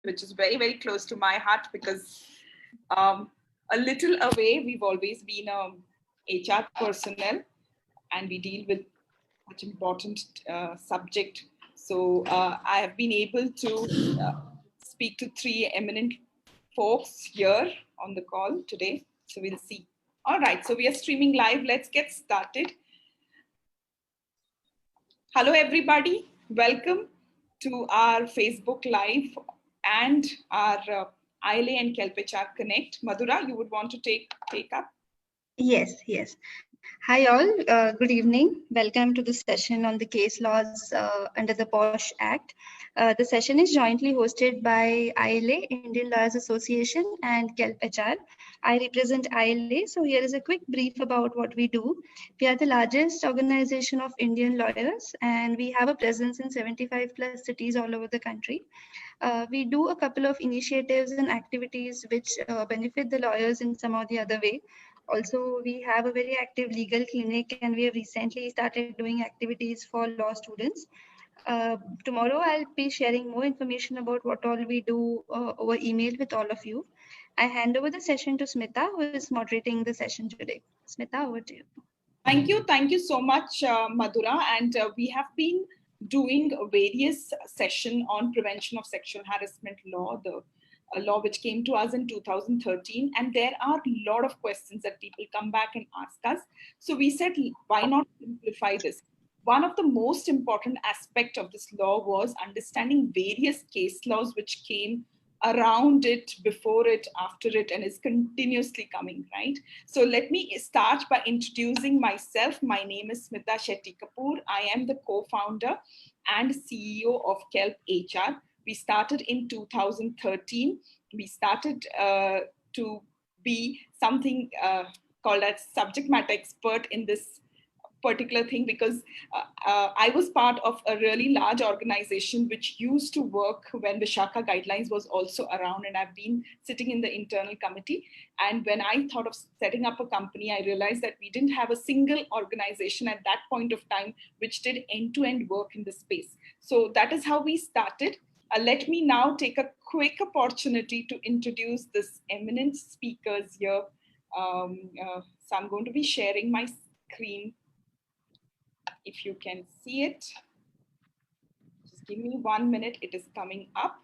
which is very, very close to my heart because a little away, we've always been HR personnel and we deal with such important subject. So I have been able to speak to three eminent folks here on the call today. So we'll see. All right, so we are streaming live. Let's get started. Hello, everybody. Welcome to our Facebook Live and our ILA and KelpHR Connect. Madhura, you would want to take up? Yes. Hi all, good evening. Welcome to the session on the case laws under the POSH Act. The session is jointly hosted by ILA, Indian Lawyers Association, and KelpHR. I represent ILA, so here is a quick brief about what we do. We are the largest organization of Indian lawyers and we have a presence in 75 plus cities all over the country. We do a couple of initiatives and activities which benefit the lawyers in some or the other way. Also, we have a very active legal clinic and we have recently started doing activities for law students. Tomorrow, I'll be sharing more information about what all we do over email with all of you. I hand over the session to Smita, who is moderating the session today. Smita, over to you. Thank you so much, Madhura. And we have been doing various sessions on prevention of sexual harassment law, a law which came to us in 2013. And there are a lot of questions that people come back and ask us. So we said, why not simplify this? One of the most important aspects of this law was understanding various case laws which came around it, before it, after it, and is continuously coming, right? So let me start by introducing myself. My name is Smita Shetty Kapoor. I am the co-founder and CEO of KelpHR. We started in 2013. We started to be something called as subject matter expert in this particular thing because I was part of a really large organization which used to work when Vishaka guidelines was also around, and I've been sitting in the internal committee. And when I thought of setting up a company, I realized that we didn't have a single organization at that point of time which did end-to-end work in this space. So that is how we started. Let me now take a quick opportunity to introduce this eminent speakers here. So I'm going to be sharing my screen. If you can see it, just give me 1 minute, it is coming up.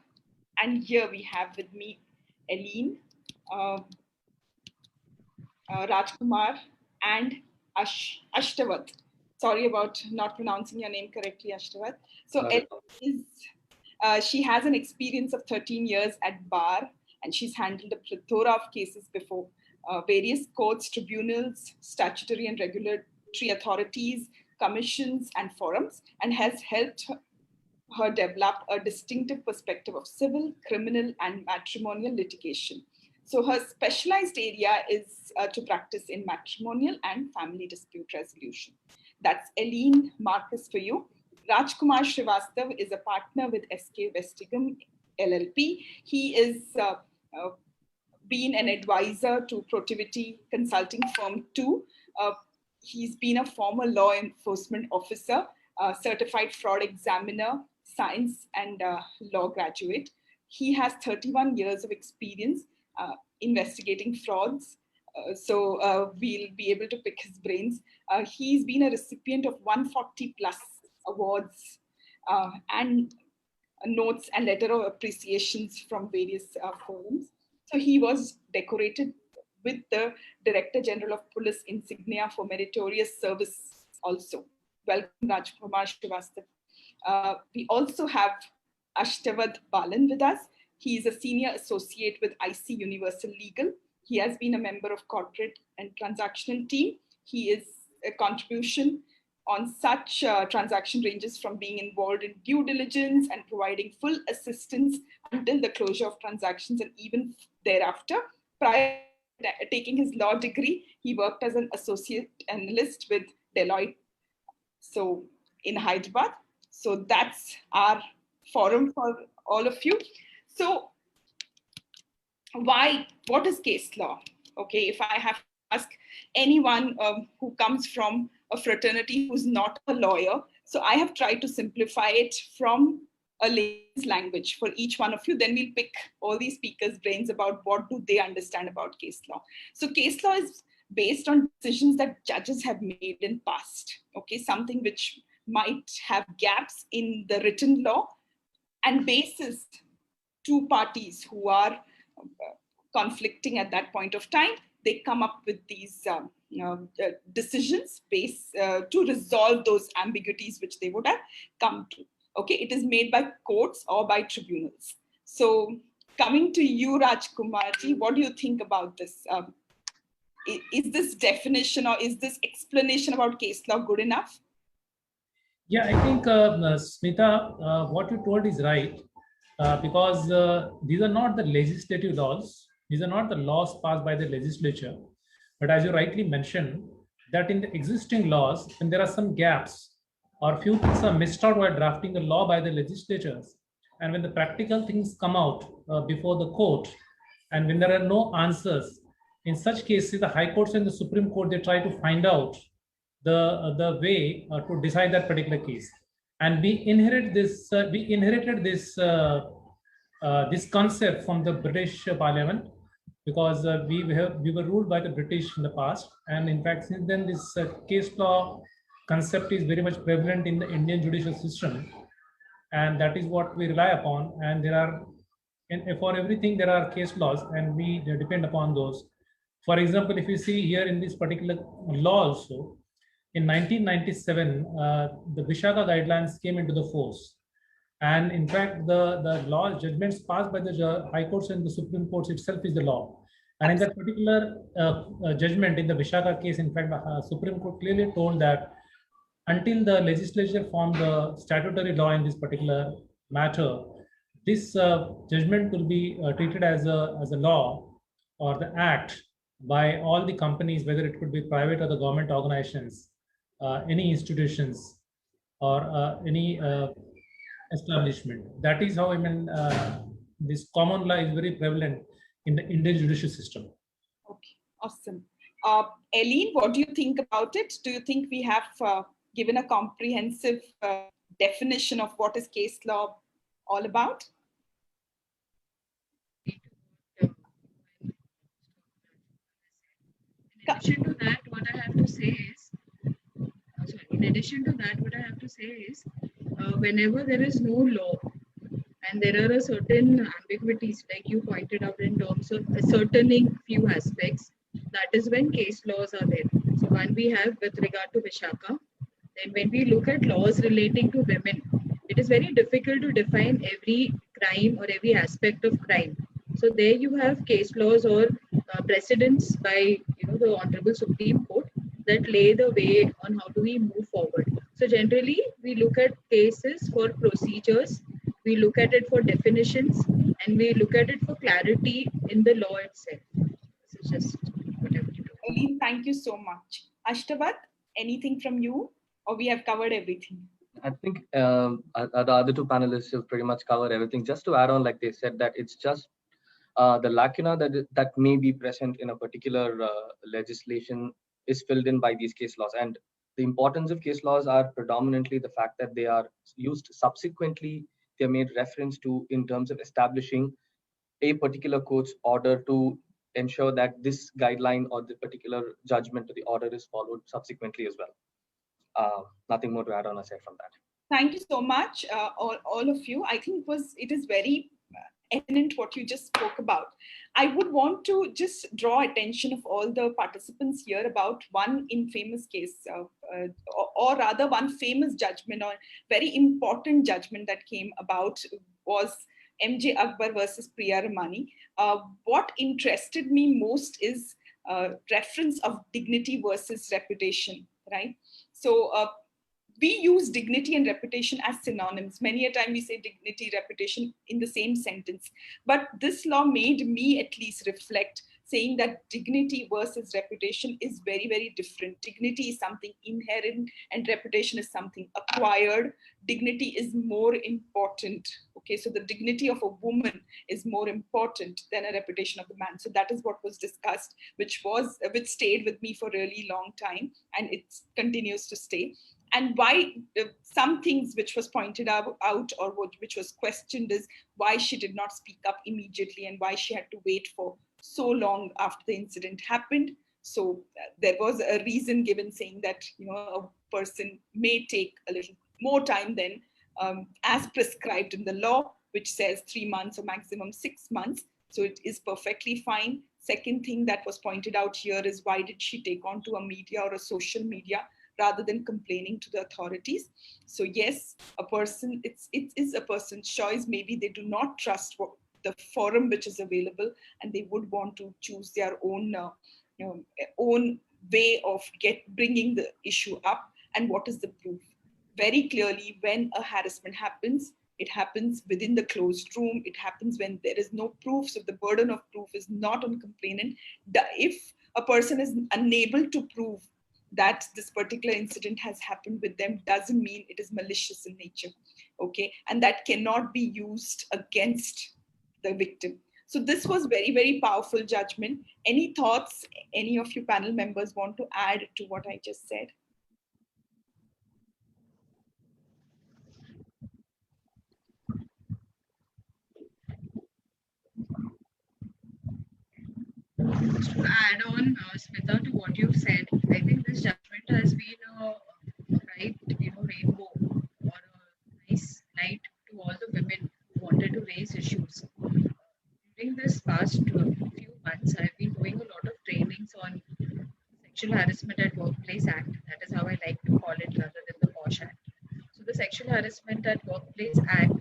And here we have with me Eileen, Rajkumar, and Ashtavad. Sorry about not pronouncing your name correctly, Ashtavad. So she has an experience of 13 years at bar, and she's handled a plethora of cases before various courts, tribunals, statutory and regulatory authorities, commissions and forums, and has helped her develop a distinctive perspective of civil, criminal, and matrimonial litigation. So her specialized area is to practice in matrimonial and family dispute resolution. That's Eileen Marcus for you. Rajkumar Srivastav is a partner with SK Vestigam LLP. He is been an advisor to Protivity Consulting Firm 2. He's been a former law enforcement officer, certified fraud examiner, science and law graduate. He has 31 years of experience investigating frauds. So we'll be able to pick his brains. He's been a recipient of 140 plus awards and notes and letter of appreciations from various forums. So he was decorated with the Director General of Police insignia for meritorious service also. Welcome, Rajkumar Srivastav. We also have Ashtavad Balan with us. He is a senior associate with IC Universal Legal. He has been a member of corporate and transactional team. He is a contribution on such transaction ranges from being involved in due diligence and providing full assistance until the closure of transactions and even thereafter. Prior to taking his law degree, he worked as an associate analyst with Deloitte, so in Hyderabad. So that's our forum for all of you. So what is case law? Okay, if I have to ask anyone who comes from a fraternity who's not a lawyer, so I have tried to simplify it from a layman's language for each one of you. Then we'll pick all these speakers' brains about what do they understand about case law. So case law is based on decisions that judges have made in past, okay, something which might have gaps in the written law, and basis two parties who are conflicting at that point of time, they come up with these decisions to resolve those ambiguities which they would have come to. Okay, it is made by courts or by tribunals. So coming to you, Rajkumarji, what do you think about this? Is this definition or is this explanation about case law good enough? Yeah, I think, Smita, what you told is right, because these are not the legislative laws. These are not the laws passed by the legislature. But as you rightly mentioned, that in the existing laws, when there are some gaps or few things are missed out while drafting the law by the legislatures, and when the practical things come out before the court, and when there are no answers, in such cases, the High Courts and the Supreme Court, they try to find out the way to decide that particular case. And we inherited this concept from the British Parliament, because we were ruled by the British in the past, and in fact since then this case law concept is very much prevalent in the Indian judicial system, and that is what we rely upon. And there are, for everything there are case laws, and we depend upon those. For example, if you see here in this particular law also, in 1997, the Vishaka guidelines came into the force. And in fact, the law judgments passed by the High Courts and the Supreme Courts itself is the law. And in that particular judgment in the Vishaka case, in fact, the Supreme Court clearly told that until the legislature formed the statutory law in this particular matter, this judgment will be treated as a law or the act by all the companies, whether it could be private or the government organizations, any institutions, or any establishment. That is how, I mean, this common law is very prevalent in the Indian judicial system. Okay, awesome. Eileen, what do you think about it? Do you think we have given a comprehensive definition of what is case law all about? In addition to that, what I have to say is, whenever there is no law and there are certain ambiguities, like you pointed out, in terms of ascertaining few aspects, that is when case laws are there. So one we have with regard to Vishaka. Then when we look at laws relating to women, it is very difficult to define every crime or every aspect of crime. So there you have case laws or precedents by the Honorable Supreme Court that lay the way on how do we move forward. So generally, we look at cases for procedures, we look at it for definitions, and we look at it for clarity in the law itself. This is just whatever you do. Eileen, thank you so much. Ashtavat, anything from you, or we have covered everything? I think the other two panelists have pretty much covered everything. Just to add on, like they said, that it's just the lacuna that may be present in a particular legislation is filled in by these case laws. And the importance of case laws are predominantly the fact that they are used subsequently. They're made reference to in terms of establishing a particular court's order to ensure that this guideline or the particular judgment or the order is followed subsequently as well. Nothing more to add on aside from that. Thank you so much, all of you. I think it is very evident what you just spoke about. I would want to just draw attention of all the participants here about one infamous case, or rather one famous judgment or very important judgment that came about was MJ Akbar versus Priya Ramani. What interested me most is reference of dignity versus reputation, right? So we use dignity and reputation as synonyms. Many a time we say dignity, reputation in the same sentence. But this law made me at least reflect, saying that dignity versus reputation is very, very different. Dignity is something inherent and reputation is something acquired. Dignity is more important. Okay, so the dignity of a woman is more important than a reputation of the man. So that is what was discussed, which stayed with me for a really long time, and it continues to stay. And why some things which was pointed out or which was questioned is why she did not speak up immediately and why she had to wait for so long after the incident happened. So there was a reason given saying that, you know, a person may take a little more time than as prescribed in the law, which says 3 months or maximum 6 months. So it is perfectly fine. Second thing that was pointed out here is why did she take on to a media or a social media rather than complaining to the authorities? So yes, a person, it is a person's choice. Maybe they do not trust the forum which is available, and they would want to choose their own own way of bringing the issue up. And what is the proof? Very clearly, when a harassment happens, it happens within the closed room. It happens when there is no proof. So the burden of proof is not on complainant. If a person is unable to prove that this particular incident has happened with them, doesn't mean it is malicious in nature. Okay, and that cannot be used against the victim. So this was very, very powerful judgment. Any thoughts any of you panel members want to add to what I just said? Just to add on, Smita, to what you've said, I think this judgment has been a bright, rainbow or a nice light to all the women who wanted to raise issues. During this past few months, I've been doing a lot of trainings on Sexual Harassment at Workplace Act. That is how I like to call it rather than the POSH Act. So the Sexual Harassment at Workplace Act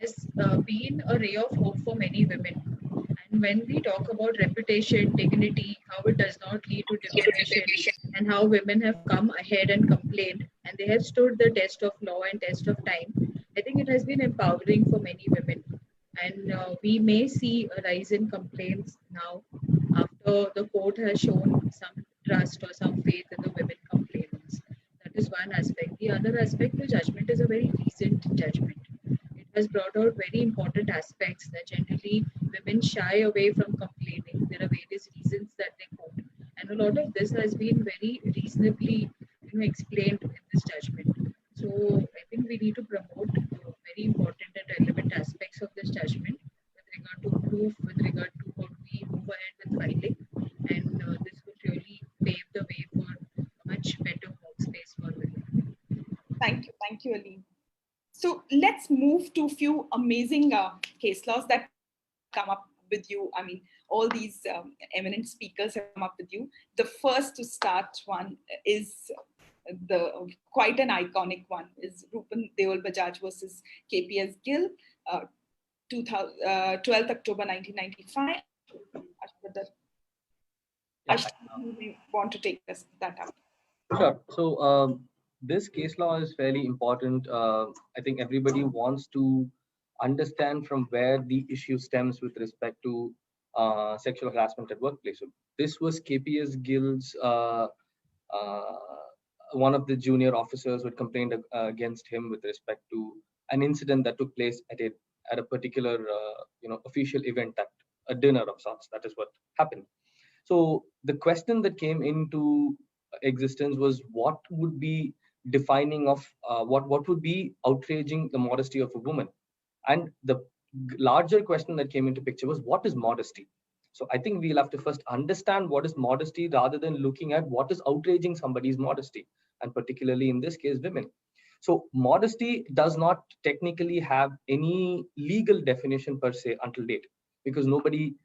has been a ray of hope for many women. And when we talk about reputation, dignity, how it does not lead to defamation, and how women have come ahead and complained, and they have stood the test of law and test of time, I think it has been empowering for many women. And we may see a rise in complaints now after the court has shown some trust or some faith in the women complainants. That is one aspect. The other aspect, the judgment is a very recent judgment. It has brought out very important aspects that generally women shy away from complaining. There are various reasons that they quote, and a lot of this has been very reasonably, explained in this judgment. So I think we need to promote very important and relevant aspects of this judgment with regard to proof, with regard to how we move ahead with filing, and this will really pave the way for a much better workspace for women. Thank you, Aline. So let's move to a few amazing case laws that come up with you. I mean, all these eminent speakers have come up with you. The first to start one is quite an iconic one is Rupan Deol Bajaj versus KPS Gill, 12th October 1995. You want to take that up? Sure. So this case law is fairly important. I think everybody wants to understand from where the issue stems with respect to sexual harassment at workplace. So this was KPS Gill's one of the junior officers who had complained against him with respect to an incident that took place at a particular official event, at a dinner of sorts. That is what happened. So the question that came into existence was what would be defining of what would be outraging the modesty of a woman, and the larger question that came into picture was what is modesty. So I think we'll have to first understand what is modesty rather than looking at what is outraging somebody's modesty, and particularly in this case women. So modesty does not technically have any legal definition per se until date, because nobody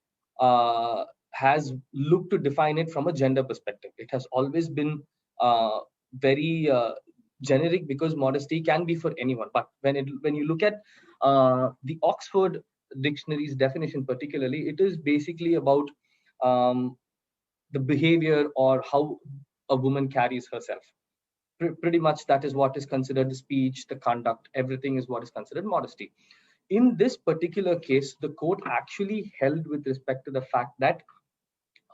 has looked to define it from a gender perspective. It has always been very generic, because modesty can be for anyone. But when you look at the Oxford Dictionary's definition particularly, it is basically about the behavior or how a woman carries herself. Pretty much that is what is considered the speech, the conduct, everything is what is considered modesty. In this particular case, the court actually held with respect to the fact that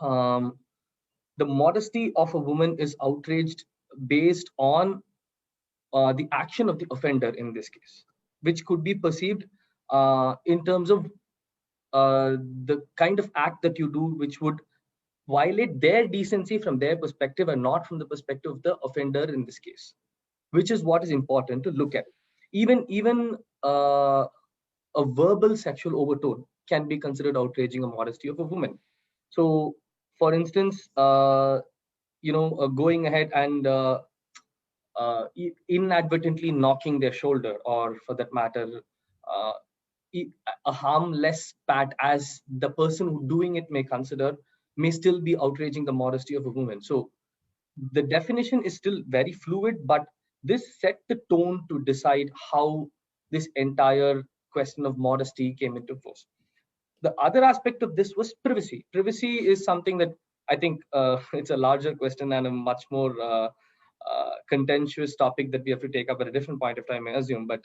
the modesty of a woman is outraged based on the action of the offender in this case, which could be perceived in terms of the kind of act that you do, which would violate their decency from their perspective and not from the perspective of the offender in this case. which is what is important to look at. Even a verbal sexual overtone can be considered outraging the modesty of a woman. So, for instance, going ahead and inadvertently knocking their shoulder, or for that matter, uh, a harmless pat, as the person who doing it may consider, may still be outraging the modesty of a woman. So the definition is still very fluid, but this set the tone to decide how this entire question of modesty came into force. The other aspect of this was privacy. Privacy is something that I think it's a larger question and a much more contentious topic that we have to take up at a different point of time, I assume. But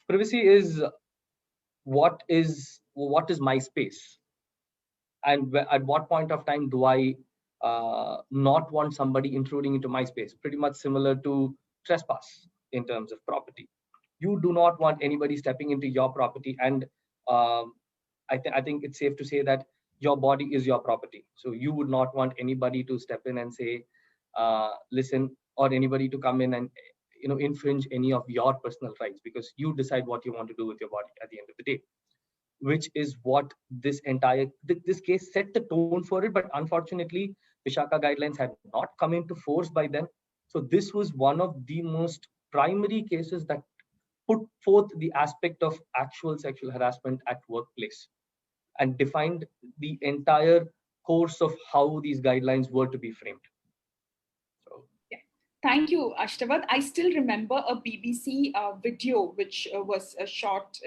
privacy is what is my space, and at what point of time do I not want somebody intruding into my space? Pretty much similar to trespass in terms of property. You do not want anybody stepping into your property, and I think it's safe to say that your body is your property. So you would not want anybody to step in and say, listen, or anybody to come in and infringe any of your personal rights, because you decide what you want to do with your body at the end of the day. Which is what this case set the tone for it. But unfortunately, Vishaka guidelines had not come into force by then. So this was one of the most primary cases that put forth the aspect of actual sexual harassment at workplace and defined the entire course of how these guidelines were to be framed. So, yeah. Thank you, Ashtavad. I still remember a BBC video which was shot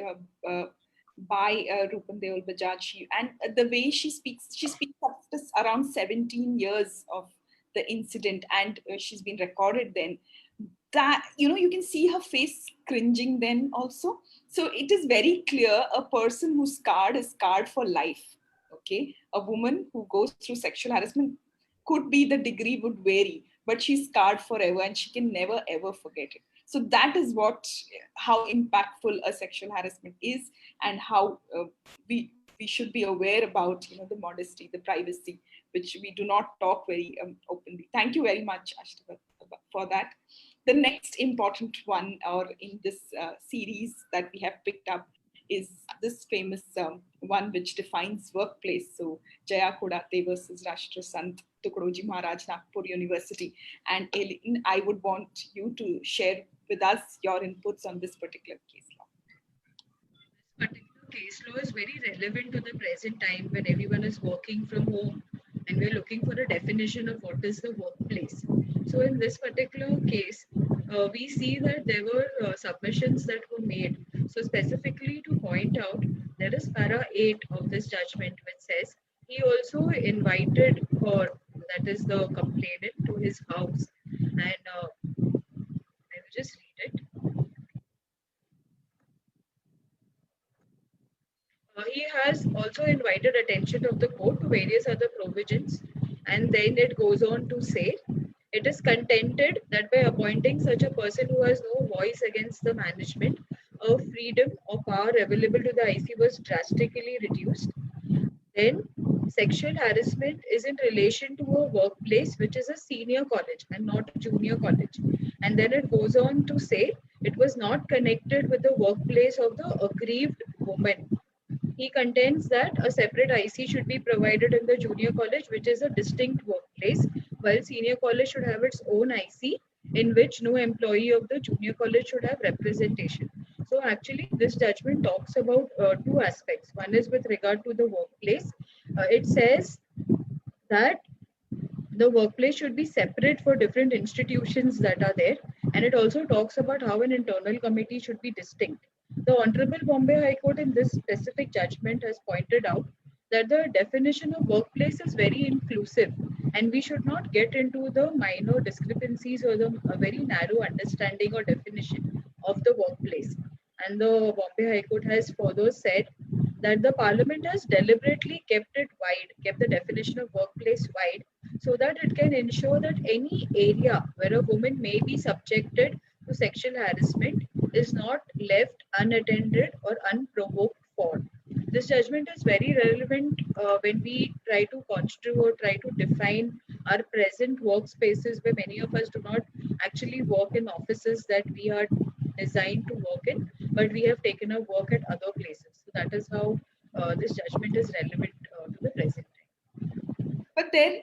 by Rupan Deol Bajaj, and the way she speaks of around 17 years of the incident, and she's been recorded then. That you can see her face cringing then also. So it is very clear a person who's scarred is scarred for life. Okay, a woman who goes through sexual harassment, could be the degree would vary, but she's scarred forever and she can never ever forget it. So that is how impactful a sexual harassment is, and how we should be aware about the modesty, the privacy, which we do not talk very openly. Thank you very much, Ashtavad, for that. The next important one, or in this series that we have picked up, is this famous one which defines workplace. So Jaya Kodate versus Rashtra Sant Tukroji Maharaj, Nagpur University. And Eileen, I would want you to share with us your inputs on this particular case law. This particular case law is very relevant to the present time when everyone is working from home and we're looking for a definition of what is the workplace. So in this particular case, we see that there were submissions that were made. So specifically to point out, there is para 8 of this judgment which says he also invited her, that is the complainant, to his house. And I will just read it. He has also invited attention of the court to various other provisions, and then it goes on to say, it is contended that by appointing such a person who has no voice against the management, a freedom or power available to the IC was drastically reduced. Then sexual harassment is in relation to a workplace which is a senior college and not a junior college. And then it goes on to say it was not connected with the workplace of the aggrieved woman. He contends that a separate IC should be provided in the junior college, which is a distinct workplace, while senior college should have its own IC, in which no employee of the junior college should have representation. So actually, this judgment talks about two aspects. One is with regard to the workplace. It says that the workplace should be separate for different institutions that are there. And it also talks about how an internal committee should be distinct. The Honorable Bombay High Court in this specific judgment has pointed out that the definition of workplace is very inclusive, and we should not get into the minor discrepancies or the very narrow understanding or definition of the workplace. And the Bombay High Court has further said that the Parliament has deliberately kept it wide, kept the definition of workplace wide, so that it can ensure that any area where a woman may be subjected to sexual harassment is not left unattended or unprovoked for. This judgment is very relevant when we try to construe or try to define our present workspaces, where many of us do not actually work in offices that we are designed to work in, but we have taken up work at other places. So that is how this judgment is relevant to the present time. But there,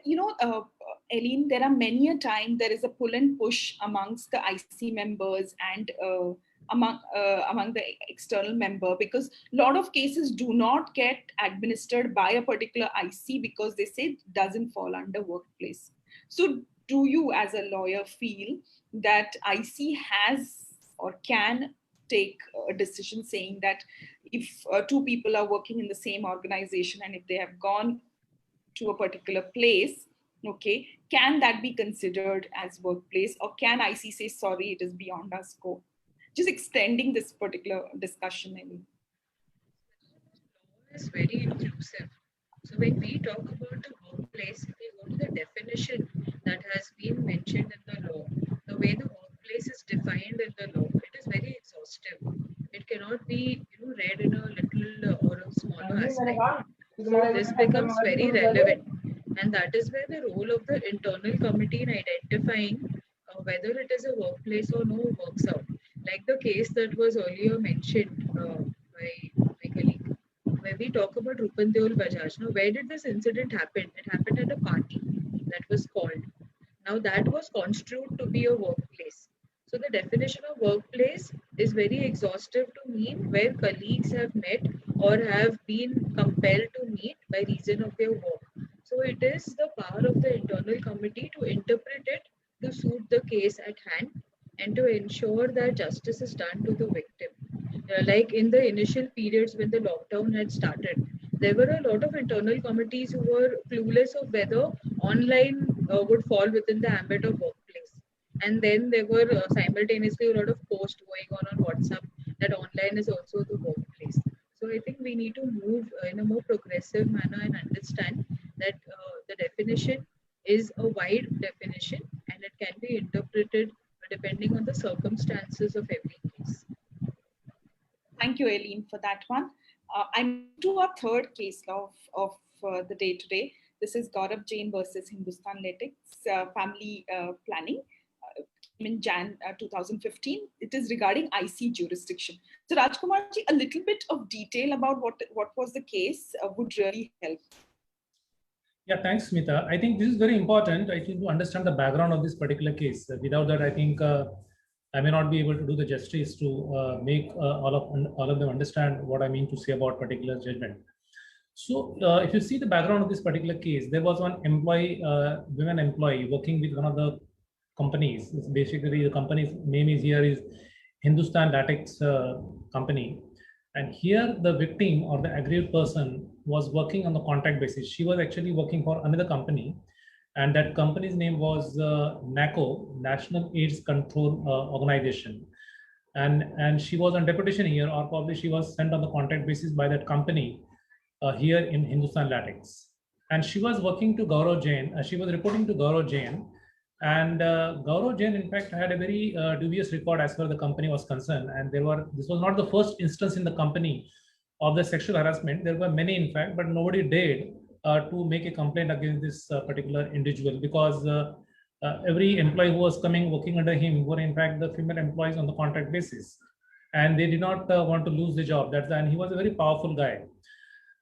Eileen, there are many a time there is a pull and push amongst the IC members and among the external member, because a lot of cases do not get administered by a particular IC because they say it doesn't fall under workplace. So do you as a lawyer feel that IC has or can take a decision saying that if two people are working in the same organization and if they have gone to a particular place, okay, can that be considered as workplace, or can IC say, sorry, it is beyond our scope? Just extending this particular discussion, I mean. Law is very inclusive. So when we talk about the workplace, if we go to the definition that has been mentioned in the law, the way the workplace is defined in the law, it is very exhaustive. It cannot be read in a little or a smaller aspect. So this becomes very relevant, and that is where the role of the internal committee in identifying whether it is a workplace or no works out. Like the case that was earlier mentioned by my colleague, where we talk about Rupandeol Bajaj. Now, where did this incident happen? It happened at a party that was called. Now, that was construed to be a workplace. So, the definition of workplace is very exhaustive to mean where colleagues have met or have been compelled to meet by reason of their work. So, it is the power of the internal committee to interpret it to suit the case at hand and to ensure that justice is done to the victim. Like in the initial periods when the lockdown had started, there were a lot of internal committees who were clueless of whether online would fall within the ambit of workplace. And then there were simultaneously a lot of posts going on WhatsApp that online is also the workplace. So I think we need to move in a more progressive manner and understand that the definition is a wide definition and it can be interpreted depending on the circumstances of every case. Thank you, Eileen, for that one. I'm to our third case law of the day today. This is Gaurav Jain versus Hindustan Latex Family Planning. In Jan 2015. It is regarding IC jurisdiction. So Rajkumarji, a little bit of detail about what was the case would really help. Yeah, thanks, Smita. I think this is very important. I think to understand the background of this particular case. Without that, I think I may not be able to do the justice to make all of them understand what I mean to say about particular judgment. So if you see the background of this particular case, there was one employee, women employee working with one of the companies. It's basically the company's name is Hindustan Latex company. And here the victim or the aggrieved person was working on the contract basis. She was actually working for another company, and that company's name was NACO, National AIDS Control Organization. And she was on deputation here, or probably she was sent on the contract basis by that company here in Hindustan Latex. And she was working to Gaurav Jain. She was reporting to Gaurav Jain. And Gaurav Jain, in fact, had a very dubious record as far as the company was concerned. And this was not the first instance in the company of the sexual harassment. There were many, in fact, but nobody dared to make a complaint against this particular individual, because every employee who was working under him were, in fact, the female employees on the contract basis. And they did not want to lose the job. And he was a very powerful guy.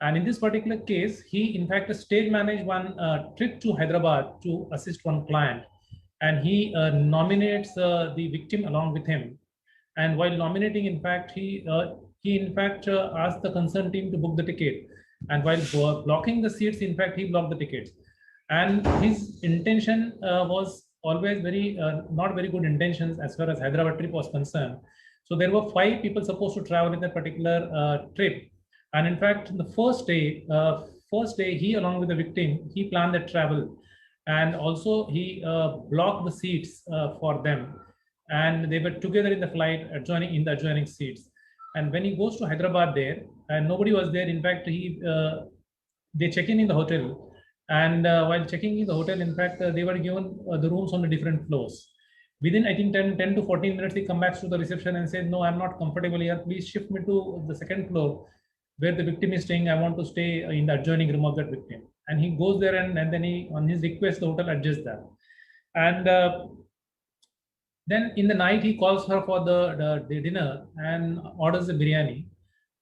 And in this particular case, he, in fact, stage managed one trip to Hyderabad to assist one client. And he nominates the victim along with him. And while nominating, in fact, he asked the concerned team to book the ticket. And while blocking the seats, in fact, he blocked the tickets. And his intention was always not very good intentions as far as Hyderabad trip was concerned. So there were 5 people supposed to travel in that particular trip. And in fact, the first day, he, along with the victim, he planned the travel. And also he blocked the seats for them. And they were together in the flight, in the adjoining seats. And when he goes to Hyderabad there, and nobody was there, in fact, they check in the hotel. And while checking in the hotel, in fact, they were given the rooms on the different floors. Within, I think, 10 to 14 minutes, he comes back to the reception and says, no, I'm not comfortable here. Please shift me to the second floor. where the victim is staying. I want to stay in the adjoining room of that victim. And he goes there, and then he, on his request, the hotel adjusts that. And then in the night, he calls her for the dinner and orders a biryani.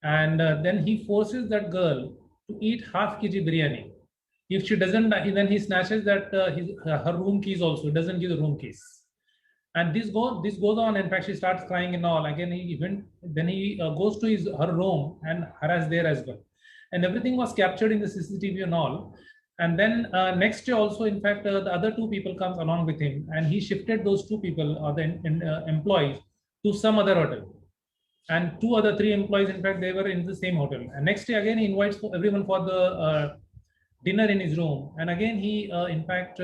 And then he forces that girl to eat half kg biryani. If she doesn't, then he snatches that her room keys also. Doesn't give the room keys. And this goes on. In fact, she starts crying and all. Again, he goes to her room and harass there as well. And everything was captured in the CCTV and all. And then next day also, in fact, the other two people comes along with him, and he shifted those two people, or the employees, to some other hotel. And three employees, in fact, they were in the same hotel. And next day again, he invites everyone for the dinner in his room. And again, he in fact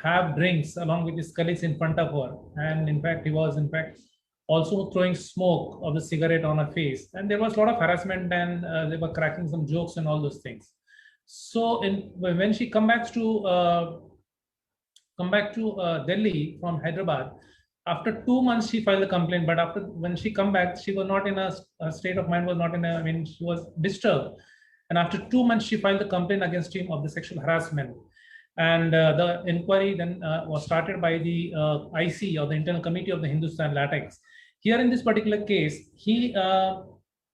have drinks along with his colleagues in front of her. And in fact, he was in fact also throwing smoke of the cigarette on her face. And there was a lot of harassment, and they were cracking some jokes and all those things. So when she come back to Delhi from Hyderabad, after 2 months she filed a complaint. But when she come back, she was not in a state of mind, was not in a, I mean, she was disturbed. And after 2 months, she filed a complaint against him of the sexual harassment. And the inquiry then was started by the IC, or the Internal Committee of the Hindustan Latex. Here in this particular case, he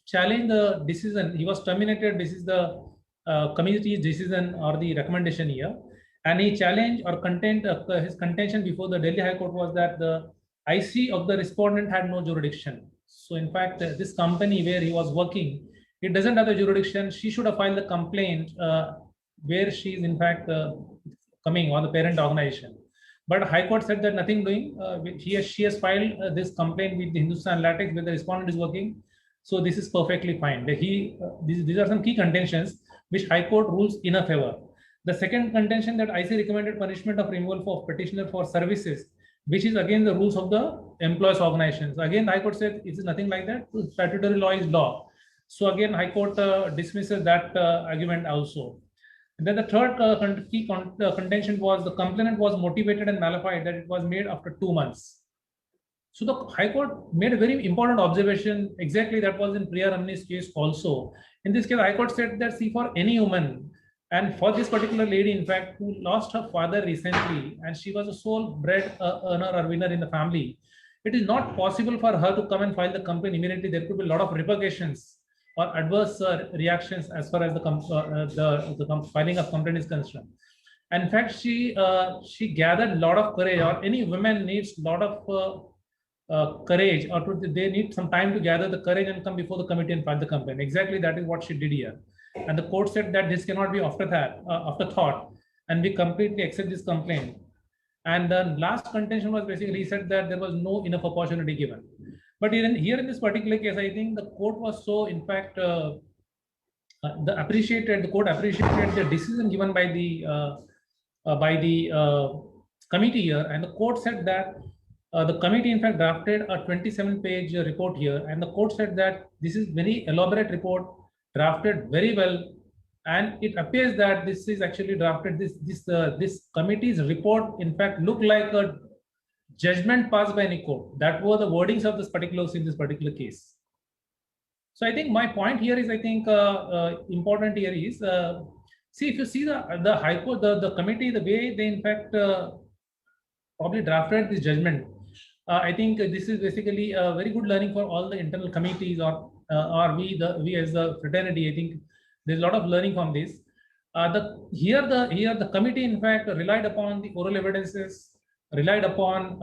challenged the decision. He was terminated. This is the committee's decision or the recommendation here. And he challenged or his contention before the Delhi High Court was that the IC of the respondent had no jurisdiction. So in fact, this company where he was working, it doesn't have the jurisdiction. She should have filed the complaint where she is in fact coming, or the parent organization. But High Court said that nothing doing. She has filed this complaint with the Hindustan Latex where the respondent is working. So this is perfectly fine. These are some key contentions which High Court rules in her favor. The second contention, that IC recommended punishment of removal for petitioner for services, which is again the rules of the employees organizations. Again, High Court said it is nothing like that. Statutory law is law. So again, High Court dismisses that argument also. And then the third key contention was the complainant was motivated and nullified, that it was made after 2 months. So the High Court made a very important observation. Exactly, that was in Priya Ramani's case also. In this case, High Court said that, see, for any woman, and for this particular lady, in fact, who lost her father recently, and she was a sole bread earner or winner in the family, it is not possible for her to come and file the complaint immediately. There could be a lot of repercussions or adverse reactions as far as the filing of complaint is concerned. And in fact, she gathered a lot of courage, or any woman needs a lot of courage, or they need some time to gather the courage and come before the committee and file the complaint. Exactly, that is what she did here. And the court said that this cannot be afterthought, and we completely accept this complaint. And the last contention was basically, he said that there was no enough opportunity given. But here in this particular case, I think the court was so, in fact, the court appreciated the decision given by the committee here, and the court said that the committee in fact drafted a 27-page report here, and the court said that this is very elaborate report, drafted very well, and it appears that this is actually drafted, this committee's report in fact looked like a judgment passed by any court. That were the wordings of this particular case. So I think my point here is, I think important here is, see, if you see the High Court, the committee, the way they in fact probably drafted this judgment, I think this is basically a very good learning for all the internal committees, or we as the fraternity. I think there's a lot of learning from this. Here the committee in fact relied upon the oral evidences, relied upon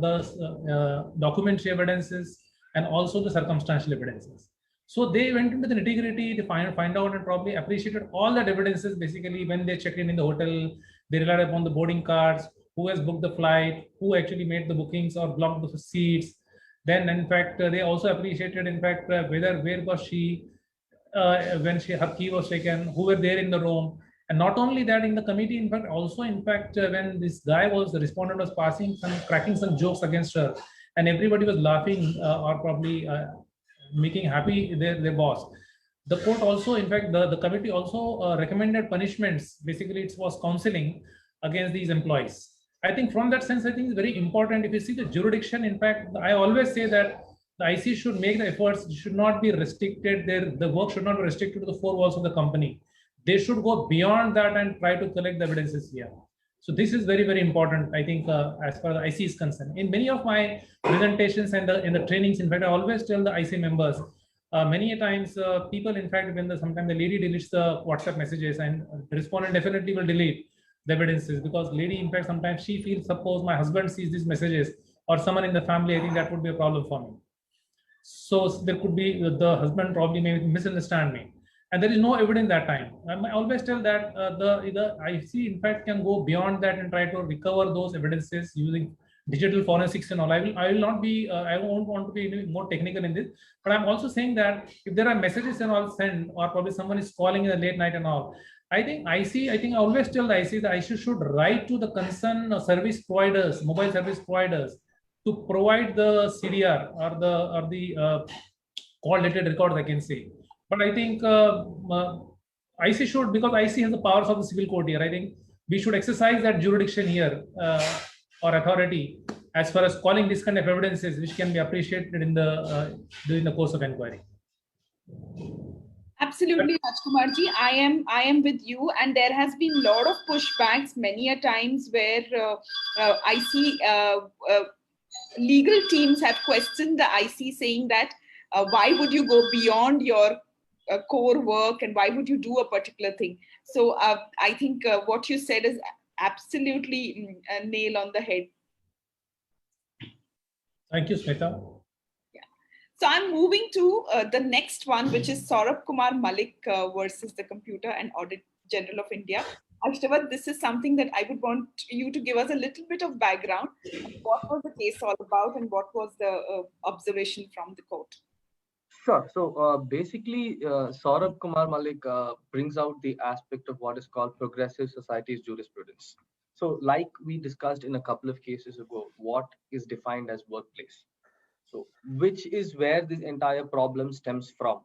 the documentary evidences, and also the circumstantial evidences. So they went into the nitty-gritty, they find out and probably appreciated all that evidences. Basically, when they checked in the hotel, they relied upon the boarding cards, who has booked the flight, who actually made the bookings or blocked the seats. Then, in fact, they also appreciated, in fact, where was she when her key was taken, who were there in the room. And not only that, in the committee, in fact, also, in fact, when this guy the respondent was cracking some jokes against her, and everybody was laughing or probably making happy their boss. The court also, in fact, the committee also recommended punishments. Basically, it was counseling against these employees. I think from that sense, I think it's very important. If you see the jurisdiction, in fact, I always say that the IC should make the efforts, should not be restricted, the work should not be restricted to the four walls of the company. They should go beyond that and try to collect the evidences here. So this is very, very important, I think, as far as IC is concerned. In many of my presentations and in the trainings, in fact, I always tell the IC members, many a times people, in fact, when sometimes the lady deletes the WhatsApp messages, and the respondent definitely will delete the evidences, because lady, in fact, sometimes she feels, suppose my husband sees these messages or someone in the family, I think that would be a problem for me. So there could be the husband probably may misunderstand me, and there is no evidence that time. I always tell that the IC in fact can go beyond that and try to recover those evidences using digital forensics and all. I will not be I won't want to be more technical in this, but I'm also saying that if there are messages and all sent, or probably someone is calling in the late night and all, I think I always tell the IC that IC should write to the concerned service providers, mobile service providers, to provide the CDR or the call related records, I can say. But I think IC should, because IC has the powers of the civil court here, I think we should exercise that jurisdiction here, or authority, as far as calling this kind of evidences, which can be appreciated in the during the course of inquiry. Absolutely, Rajkumarji. I am with you, and there has been a lot of pushbacks many a times where I see legal teams have questioned the IC, saying that why would you go beyond your core work, and why would you do a particular thing? So I think what you said is absolutely a nail on the head. Thank you, Smita. So I'm moving to the next one, which is Saurabh Kumar Malik versus the Computer and Audit General of India. Ashtawat, this is something that I would want you to give us a little bit of background. What was the case all about, and what was the observation from the court? Sure. So basically, Saurabh Kumar Malik brings out the aspect of what is called progressive societies jurisprudence. So like we discussed in a couple of cases ago, what is defined as workplace? So which is where this entire problem stems from.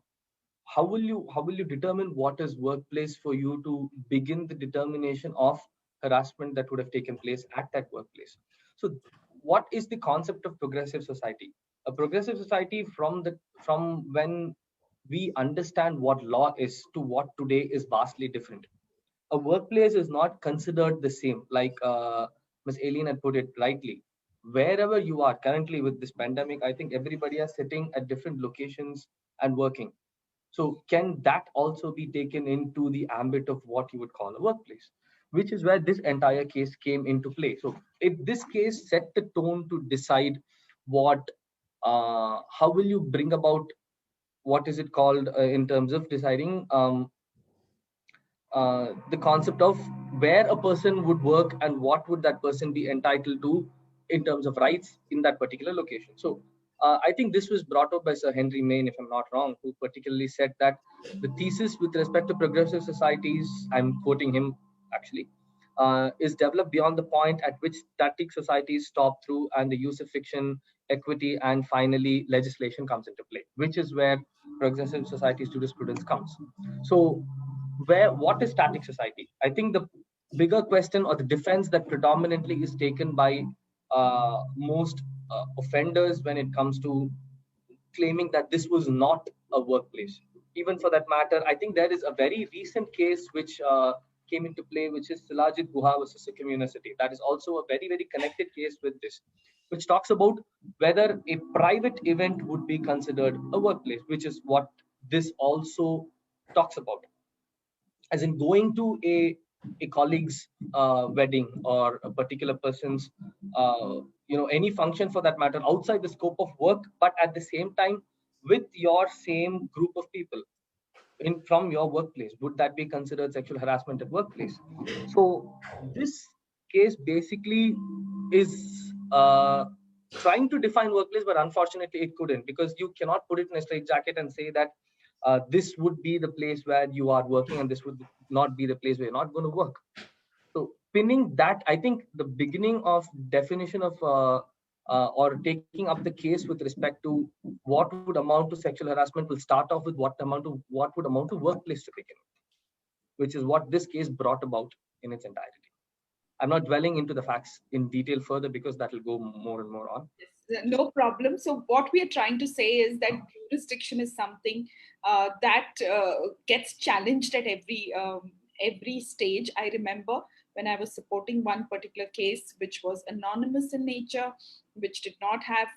How will you determine what is workplace for you to begin the determination of harassment that would have taken place at that workplace? So what is the concept of progressive society? A progressive society, from when we understand what law is to what today is vastly different. A workplace is not considered the same, like Ms. Aileen had put it rightly. Wherever you are currently with this pandemic, I think everybody is sitting at different locations and working. So can that also be taken into the ambit of what you would call a workplace, which is where this entire case came into play. So this case set the tone to decide how will you bring about, what is it called in terms of deciding the concept of where a person would work and what would that person be entitled to in terms of rights in that particular location. So I think this was brought up by Sir Henry Maine, if I'm not wrong, who particularly said that the thesis with respect to progressive societies, I'm quoting him actually, is developed beyond the point at which static societies stop through and the use of fiction, equity, and finally legislation comes into play, which is where progressive societies jurisprudence comes. So what is static society? I think the bigger question, or the defense that predominantly is taken by most offenders when it comes to claiming that this was not a workplace. Even for that matter, I think there is a very recent case which came into play, which is Silajit Guha versus Sikkim University. That is also a very, very connected case with this, which talks about whether a private event would be considered a workplace, which is what this also talks about. As in going to a colleague's wedding, or a particular person's any function for that matter outside the scope of work, but at the same time with your same group of people from your workplace, would that be considered sexual harassment at workplace? So this case basically is trying to define workplace, but unfortunately it couldn't, because you cannot put it in a straitjacket and say that this would be the place where you are working and this would not be the place where you're not going to work. So pinning that, I think the beginning of definition of or taking up the case with respect to what would amount to sexual harassment will start off with what would amount to workplace to begin with, which is what this case brought about in its entirety. I'm not dwelling into the facts in detail further because that will go more and more on. No problem. So what we are trying to say is that jurisdiction is something that gets challenged at every stage. I remember when I was supporting one particular case, which was anonymous in nature, which did not have,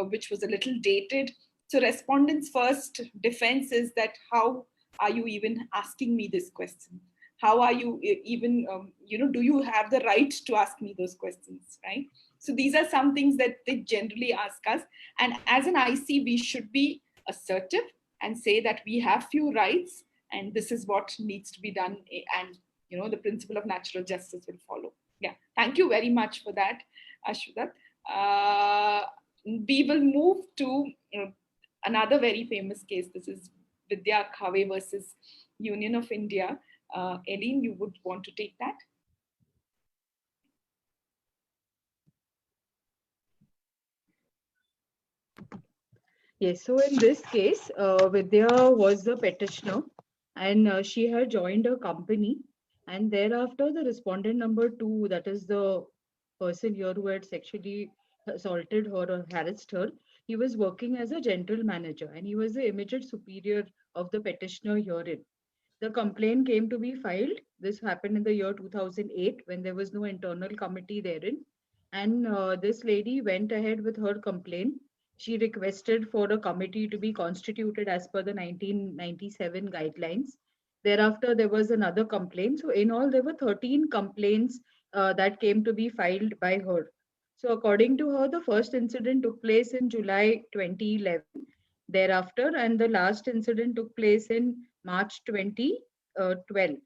which was a little dated. So respondents' first defense is that how are you even asking me this question? How are you even, do you have the right to ask me those questions, right? So these are some things that they generally ask us. And as an IC, we should be assertive and say that we have few rights and this is what needs to be done. And, the principle of natural justice will follow. Yeah. Thank you very much for that, Ashwat. We will move to another very famous case. This is Vidya Khave versus Union of India. Eileen, you would want to take that? Yes, so in this case, Vidya was the petitioner and she had joined a company. And thereafter, the respondent number 2, that is the person here who had sexually assaulted her or harassed her, he was working as a general manager and he was the immediate superior of the petitioner herein. The complaint came to be filed. This happened in the year 2008 when there was no internal committee therein. And this lady went ahead with her complaint. She requested for a committee to be constituted as per the 1997 guidelines. Thereafter, there was another complaint. So, in all, there were 13 complaints that came to be filed by her. So, according to her, the first incident took place in July 2011 thereafter, and the last incident took place in March 2012.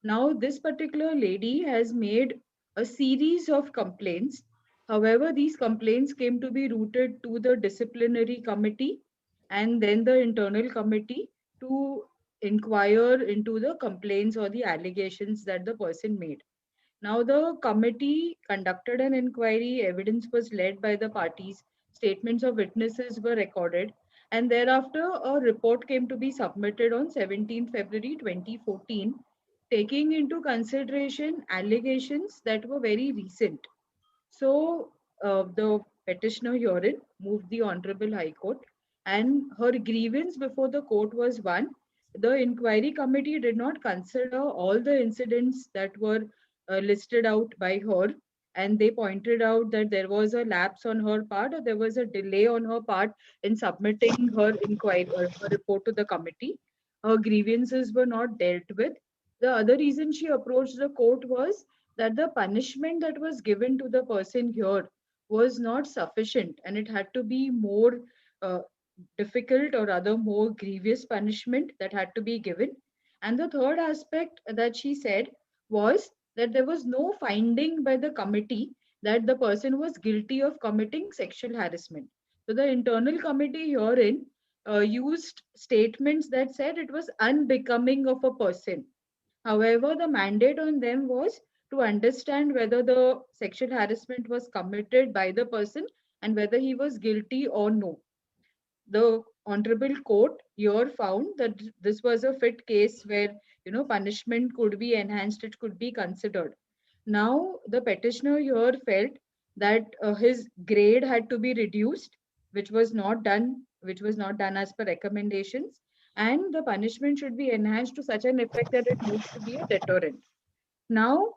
Now, this particular lady has made a series of complaints. However, these complaints came to be routed to the disciplinary committee and then the internal committee to inquire into the complaints or the allegations that the person made. Now, the committee conducted an inquiry, evidence was led by the parties, statements of witnesses were recorded, and thereafter a report came to be submitted on 17 February 2014, taking into consideration allegations that were very recent. So the petitioner herein moved the Honorable High Court, and her grievance before the court was one. The inquiry committee did not consider all the incidents that were listed out by her, and they pointed out that there was a lapse on her part or there was a delay on her part in submitting her inquiry or her report to the committee. Her grievances were not dealt with. The other reason she approached the court was that the punishment that was given to the person here was not sufficient and it had to be more uh, difficult or rather more grievous punishment that had to be given. And the third aspect that she said was that there was no finding by the committee that the person was guilty of committing sexual harassment. So the internal committee herein used statements that said it was unbecoming of a person. However, the mandate on them was to understand whether the sexual harassment was committed by the person and whether he was guilty or no. The honorable court here found that this was a fit case where punishment could be enhanced, it could be considered. Now the petitioner here felt that his grade had to be reduced, which was not done as per recommendations, and the punishment should be enhanced to such an effect that it needs to be a deterrent. Now,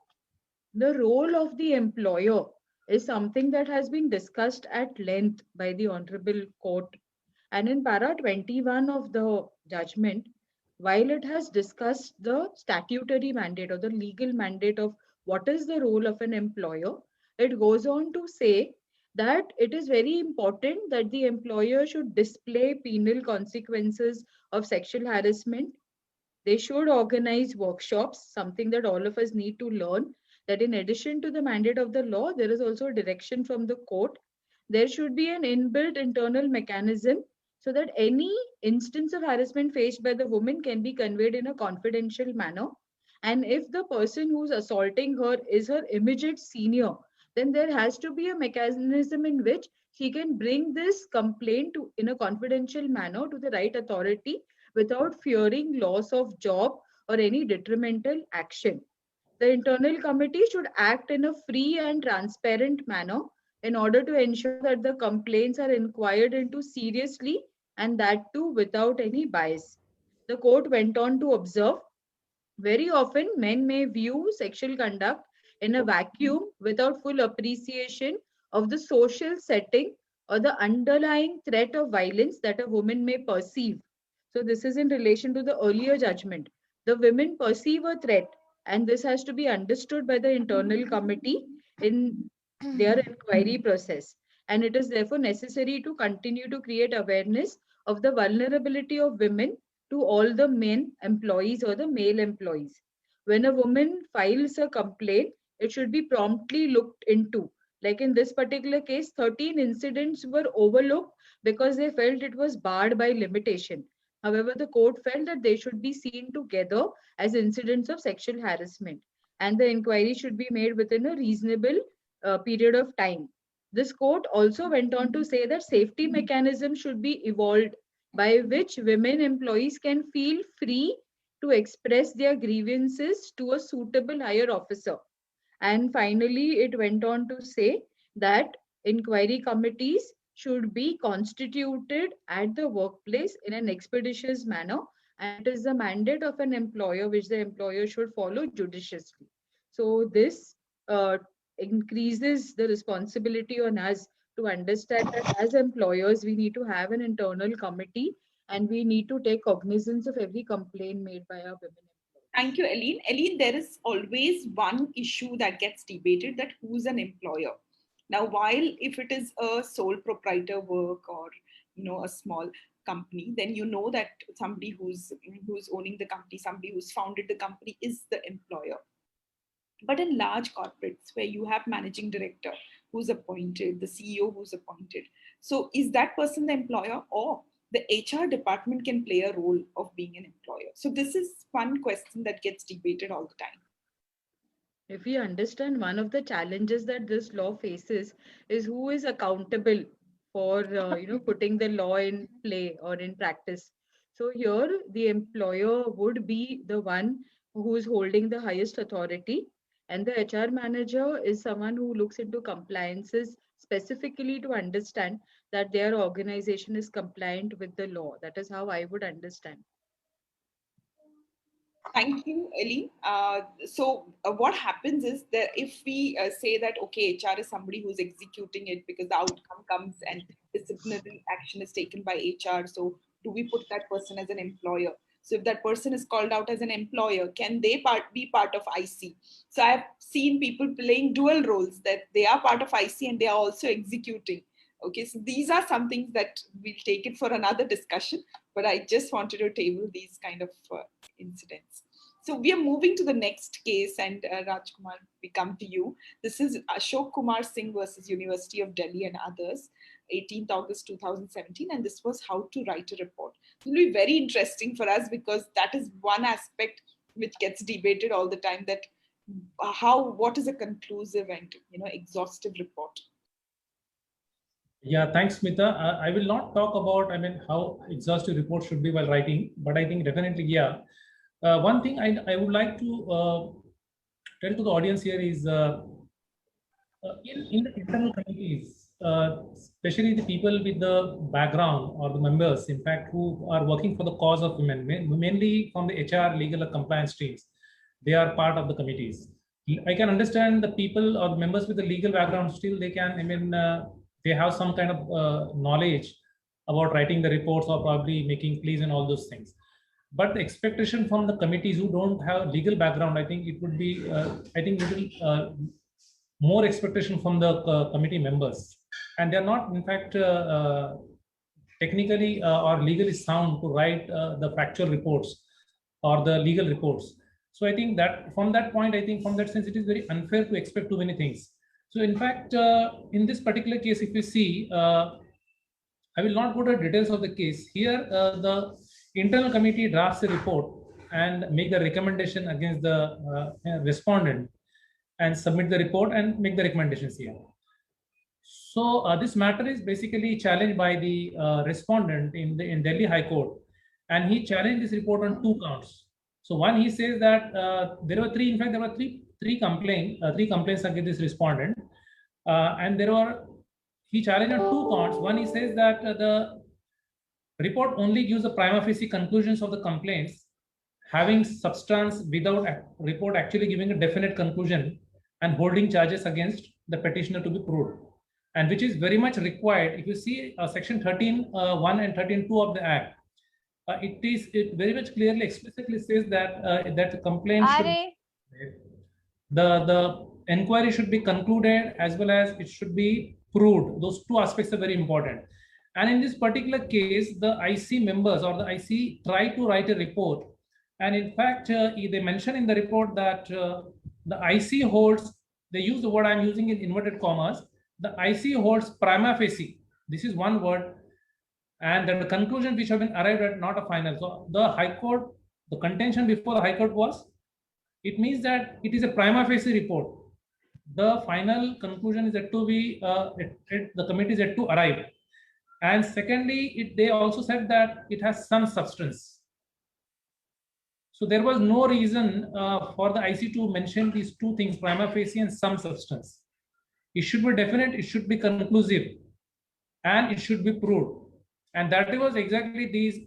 the role of the employer is something that has been discussed at length by the Honorable Court. And in para 21 of the judgment, while it has discussed the statutory mandate or the legal mandate of what is the role of an employer, it goes on to say that it is very important that the employer should display penal consequences of sexual harassment. They should organize workshops, something that all of us need to learn, that in addition to the mandate of the law, there is also a direction from the court. There should be an inbuilt internal mechanism so that any instance of harassment faced by the woman can be conveyed in a confidential manner. And if the person who's assaulting her is her immediate senior, then there has to be a mechanism in which she can bring this complaint in a confidential manner to the right authority without fearing loss of job or any detrimental action. The internal committee should act in a free and transparent manner in order to ensure that the complaints are inquired into seriously and that too without any bias. The court went on to observe very often men may view sexual conduct in a vacuum without full appreciation of the social setting or the underlying threat of violence that a woman may perceive. So, this is in relation to the earlier judgment. The women perceive a threat, and this has to be understood by the internal committee in their inquiry process. And it is therefore necessary to continue to create awareness of the vulnerability of women to all the men employees or the male employees. When a woman files a complaint, it should be promptly looked into. Like in this particular case, 13 incidents were overlooked because they felt it was barred by limitation. However, the court felt that they should be seen together as incidents of sexual harassment, and the inquiry should be made within a reasonable period of time. This court also went on to say that safety mechanisms should be evolved by which women employees can feel free to express their grievances to a suitable higher officer. And finally, it went on to say that inquiry committees should be constituted at the workplace in an expeditious manner, and it is the mandate of an employer which the employer should follow judiciously. So, this increases the responsibility on us to understand that as employers, we need to have an internal committee and we need to take cognizance of every complaint made by our women employees. Thank you, Eileen. Eileen, there is always one issue that gets debated, that who's an employer. Now, while if it is a sole proprietor work or a small company, then you know that somebody who's owning the company, somebody who's founded the company is the employer. But in large corporates where you have managing director who's appointed, the CEO who's appointed, so is that person the employer, or the HR department can play a role of being an employer? So this is one question that gets debated all the time. If we understand, one of the challenges that this law faces is who is accountable for putting the law in play or in practice. So here the employer would be the one who is holding the highest authority, and the HR manager is someone who looks into compliances specifically to understand that their organization is compliant with the law. That is how I would understand. Thank you, Eileen. So what happens is that if we say that, okay, HR is somebody who's executing it because the outcome comes and disciplinary action is taken by HR, so do we put that person as an employer? So if that person is called out as an employer, can they be part of IC? So I've seen people playing dual roles, that they are part of IC and they are also executing. Okay, so these are some things that we'll take it for another discussion, but I just wanted to table these kind of incidents. So we are moving to the next case, and Rajkumar, we come to you. This is Ashok Kumar Singh versus University of Delhi and others, 18th August 2017, and this was how to write a report. It will be very interesting for us because that is one aspect which gets debated all the time, that what is a conclusive and exhaustive report. Yeah, thanks, Smita. I will not talk about, how exhaustive reports should be while writing, but I think definitely, yeah. One thing I would like to tell to the audience here is in the internal committees, especially the people with the background or the members, in fact, who are working for the cause of women, mainly from the HR, legal, or compliance streams, they are part of the committees. I can understand the people or the members with the legal background, still they can, they have some kind of knowledge about writing the reports or probably making pleas and all those things. But the expectation from the committees who don't have legal background, I think it would be, more expectation from the committee members. And they're not, in fact, technically or legally sound to write the factual reports or the legal reports. So I think that from that point, I think from that sense, it is very unfair to expect too many things. So in fact, in this particular case, if you see, I will not go to details of the case. Here, the internal committee drafts a report and make the recommendation against the respondent and submit the report and make the recommendations here. So this matter is basically challenged by the respondent in Delhi High Court, and he challenged this report on 2 counts. So one, he says that there were three complaints against this respondent, and there were he challenged on 2 counts. One, he says that the report only gives the prima facie conclusions of the complaints, having substance without report actually giving a definite conclusion and holding charges against the petitioner to be proved, and which is very much required. If you see section 13(1) and 13(2) of the Act, it very much clearly explicitly says that that the complaint should, the inquiry should be concluded as well as it should be proved. Those 2 aspects are very important. And in this particular case, the IC members or the IC try to write a report, and in fact they mention in the report that the IC holds, they use the word I'm using in inverted commas, the IC holds prima facie, this is one word, and that the conclusion which have been arrived at not a final. So the High Court, the contention before the High Court was, it means that it is a prima facie report. The final conclusion is yet to be, the committee is yet to arrive. And secondly, they also said that it has some substance. So there was no reason for the IC to mention these 2 things, prima facie and some substance. It should be definite, it should be conclusive, and it should be proved. And that was exactly these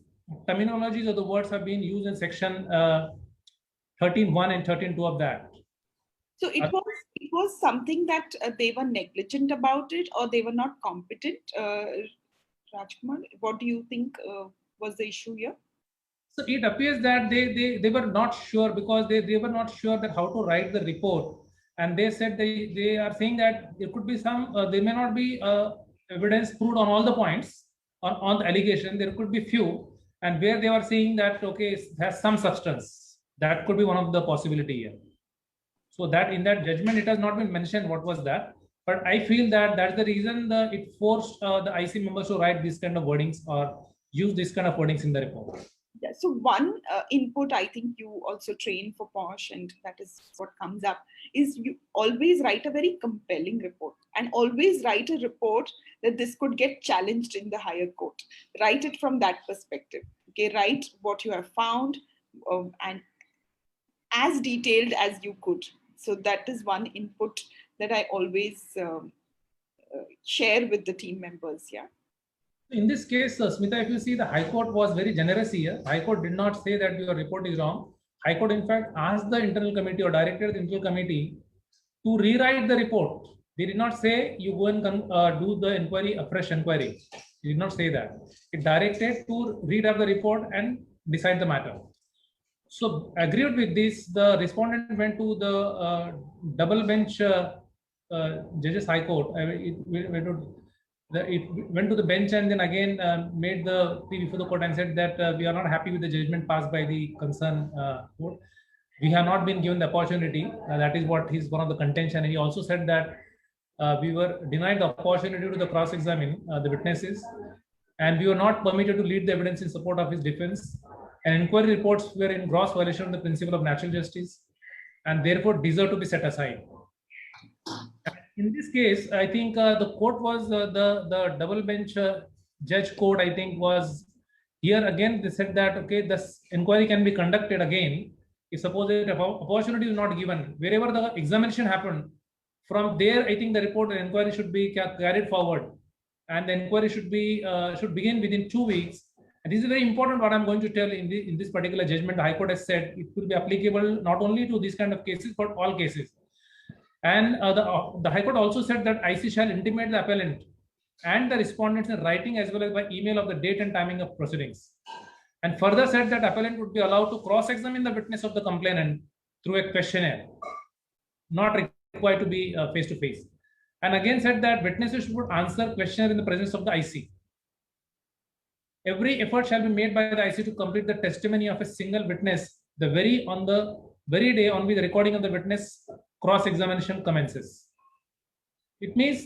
terminologies or the words have been used in section 13(1) and 13(2) of that. So it was something that they were negligent about it, or they were not competent. Rajkumar, what do you think was the issue here? So it appears that they were not sure, because they were not sure that how to write the report, and they said they are saying that there could be some there may not be evidence proved on all the points on the allegation. There could be few, and where they were saying that okay, it has some substance. That could be one of the possibility here. So that in that judgment it has not been mentioned what was that, but I feel that that's the reason it forced the IC members to write this kind of wordings or use this kind of wordings in the report. Yeah, so one input I think you also train for POSH, and that is what comes up, is you always write a very compelling report, and always write a report that this could get challenged in the higher court. Write it from that perspective. Okay, write what you have found and as detailed as you could. So that is one input that I always share with the team members. Yeah. In this case, Smita, if you see, the High Court was very generous here. High Court did not say that your report is wrong. High Court, in fact, asked the internal committee or directed the internal committee to rewrite the report. They did not say you go and do the inquiry, a fresh inquiry. They did not say that. It directed to read up the report and decide the matter. So, agreed with this, the respondent went to the double bench judges High Court. It went to the bench and then again made the plea before the court and said that we are not happy with the judgment passed by the concerned court. We have not been given the opportunity. That is what is one of the contention. And he also said that we were denied the opportunity to the cross-examine the witnesses, and we were not permitted to lead the evidence in support of his defense. And inquiry reports were in gross violation of the principle of natural justice, and therefore deserve to be set aside. In this case, I think the court was the double bench judge court, I think, was here again. They said that okay, this inquiry can be conducted again if suppose an opportunity is not given. Wherever the examination happened, from there, I think the report and inquiry should be carried forward, and the inquiry should begin within 2 weeks. And this is very important. What I'm going to tell in this particular judgment, the High Court has said it will be applicable not only to these kind of cases but all cases. And the High Court also said that IC shall intimate the appellant and the respondents in writing as well as by email of the date and timing of proceedings. And further said that appellant would be allowed to cross-examine the witness of the complainant through a questionnaire, not required to be face-to-face. And again said that witnesses should answer questionnaire in the presence of the IC. Every effort shall be made by the IC to complete the testimony of a single witness on the very day on which the recording of the witness cross-examination commences. It means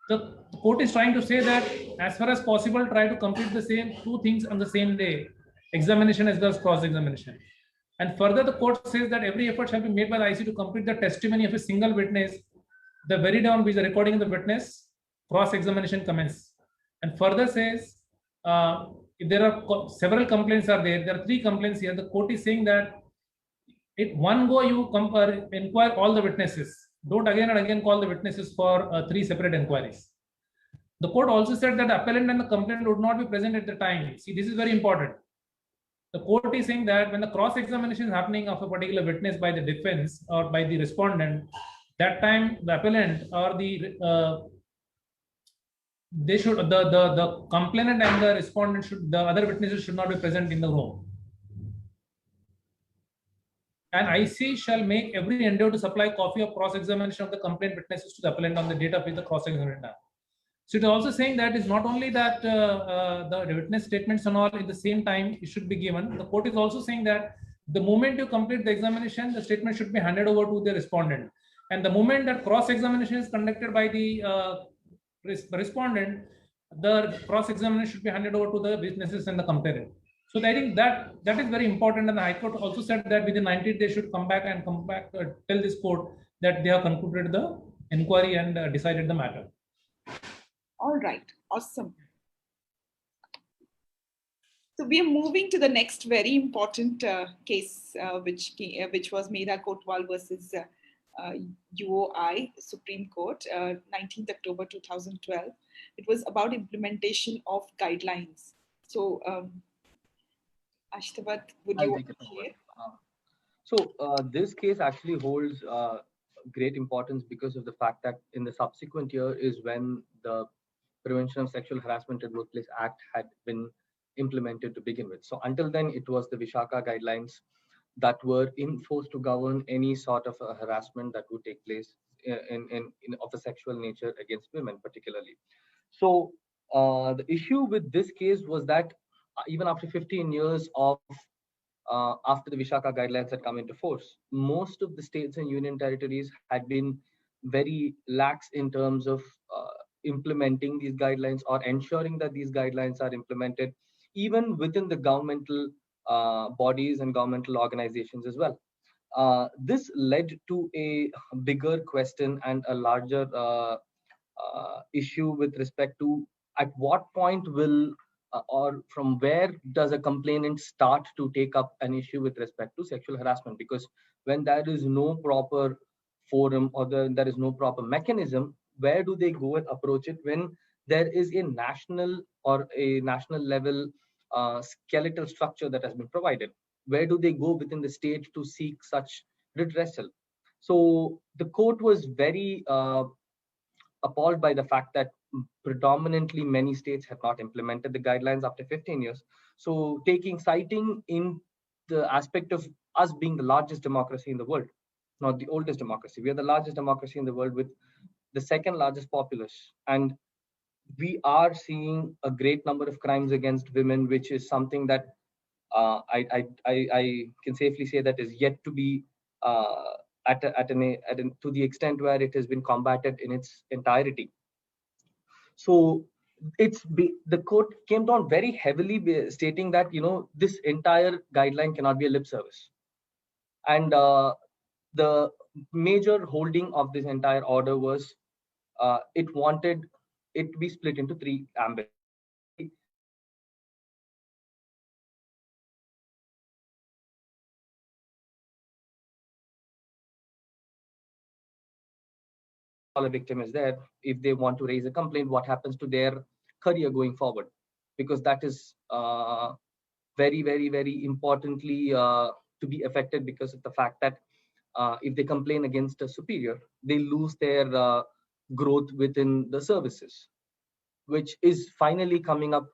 the court is trying to say that as far as possible, try to complete the same 2 things on the same day, examination as well as cross-examination. And further, the court says that every effort shall be made by the IC to complete the testimony of a single witness the very day on which the recording of the witness cross-examination commences. And further says, if there are several complaints there are 3 complaints here. The court is saying that at one go you inquire all the witnesses. Don't again and again call the witnesses for 3 separate inquiries. The court also said that the appellant and the complainant would not be present at the time. See, this is very important. The court is saying that when the cross-examination is happening of a particular witness by the defense or by the respondent, that time the appellant or the they should the complainant and the respondent should, the other witnesses should not be present in the room. And IC shall make every endeavor to supply copy of cross-examination of the complaint witnesses to the appellant on the date of which the cross-examination. So it is also saying that it's not only that the witness statements and all at the same time it should be given. The court is also saying that the moment you complete the examination, the statement should be handed over to the respondent. And the moment that cross-examination is conducted by the respondent, the cross-examination should be handed over to the witnesses and the complainant. So I think that is very important. And the High Court also said that within 90 days they should come back tell this court that they have concluded the inquiry and decided the matter. All right, awesome. So we are moving to the next very important case, which was Mera Kotwal versus UOI, Supreme Court, 19th October 2012. It was about implementation of guidelines. So, Ashtavat, would you want to share? So this case actually holds great importance because of the fact that in the subsequent year is when the Prevention of Sexual Harassment at Workplace Act had been implemented to begin with. So until then, it was the Vishaka guidelines that were enforced to govern any sort of harassment that would take place of a sexual nature against women, particularly. So the issue with this case was that even after 15 years of after the Vishaka guidelines had come into force, most of the states and union territories had been very lax in terms of implementing these guidelines or ensuring that these guidelines are implemented even within the governmental bodies and governmental organizations as well. This led to a bigger question and a larger issue with respect to at what point will or from where does a complainant start to take up an issue with respect to sexual harassment? Because when there is no proper forum or there is no proper mechanism, where do they go and approach it when there is a national or a national level skeletal structure that has been provided? Where do they go within the state to seek such redressal? So the court was very appalled by the fact that predominantly many states have not implemented the guidelines after 15 years. So citing in the aspect of us being the largest democracy in the world, not the oldest democracy. We are the largest democracy in the world with the second largest populace. And we are seeing a great number of crimes against women, which is something that I can safely say that is yet to be to the extent where it has been combated in its entirety. So the court came down very heavily stating that this entire guideline cannot be a lip service, and the major holding of this entire order was it wanted it to be split into three ambits. A victim is there, if they want to raise a complaint, what happens to their career going forward? Because that is very, very, very importantly to be affected because of the fact that if they complain against a superior, they lose their growth within the services, which is finally coming up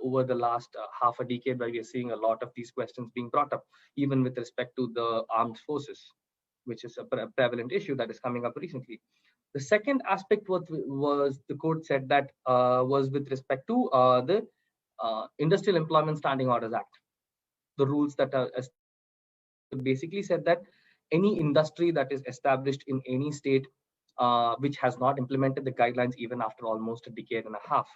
over the last half a decade, where we are seeing a lot of these questions being brought up, even with respect to the armed forces, which is a prevalent issue that is coming up recently. The second aspect was the court said that was with respect to the Industrial Employment Standing Orders Act. The rules that are basically said that any industry that is established in any state which has not implemented the guidelines even after almost a decade and a half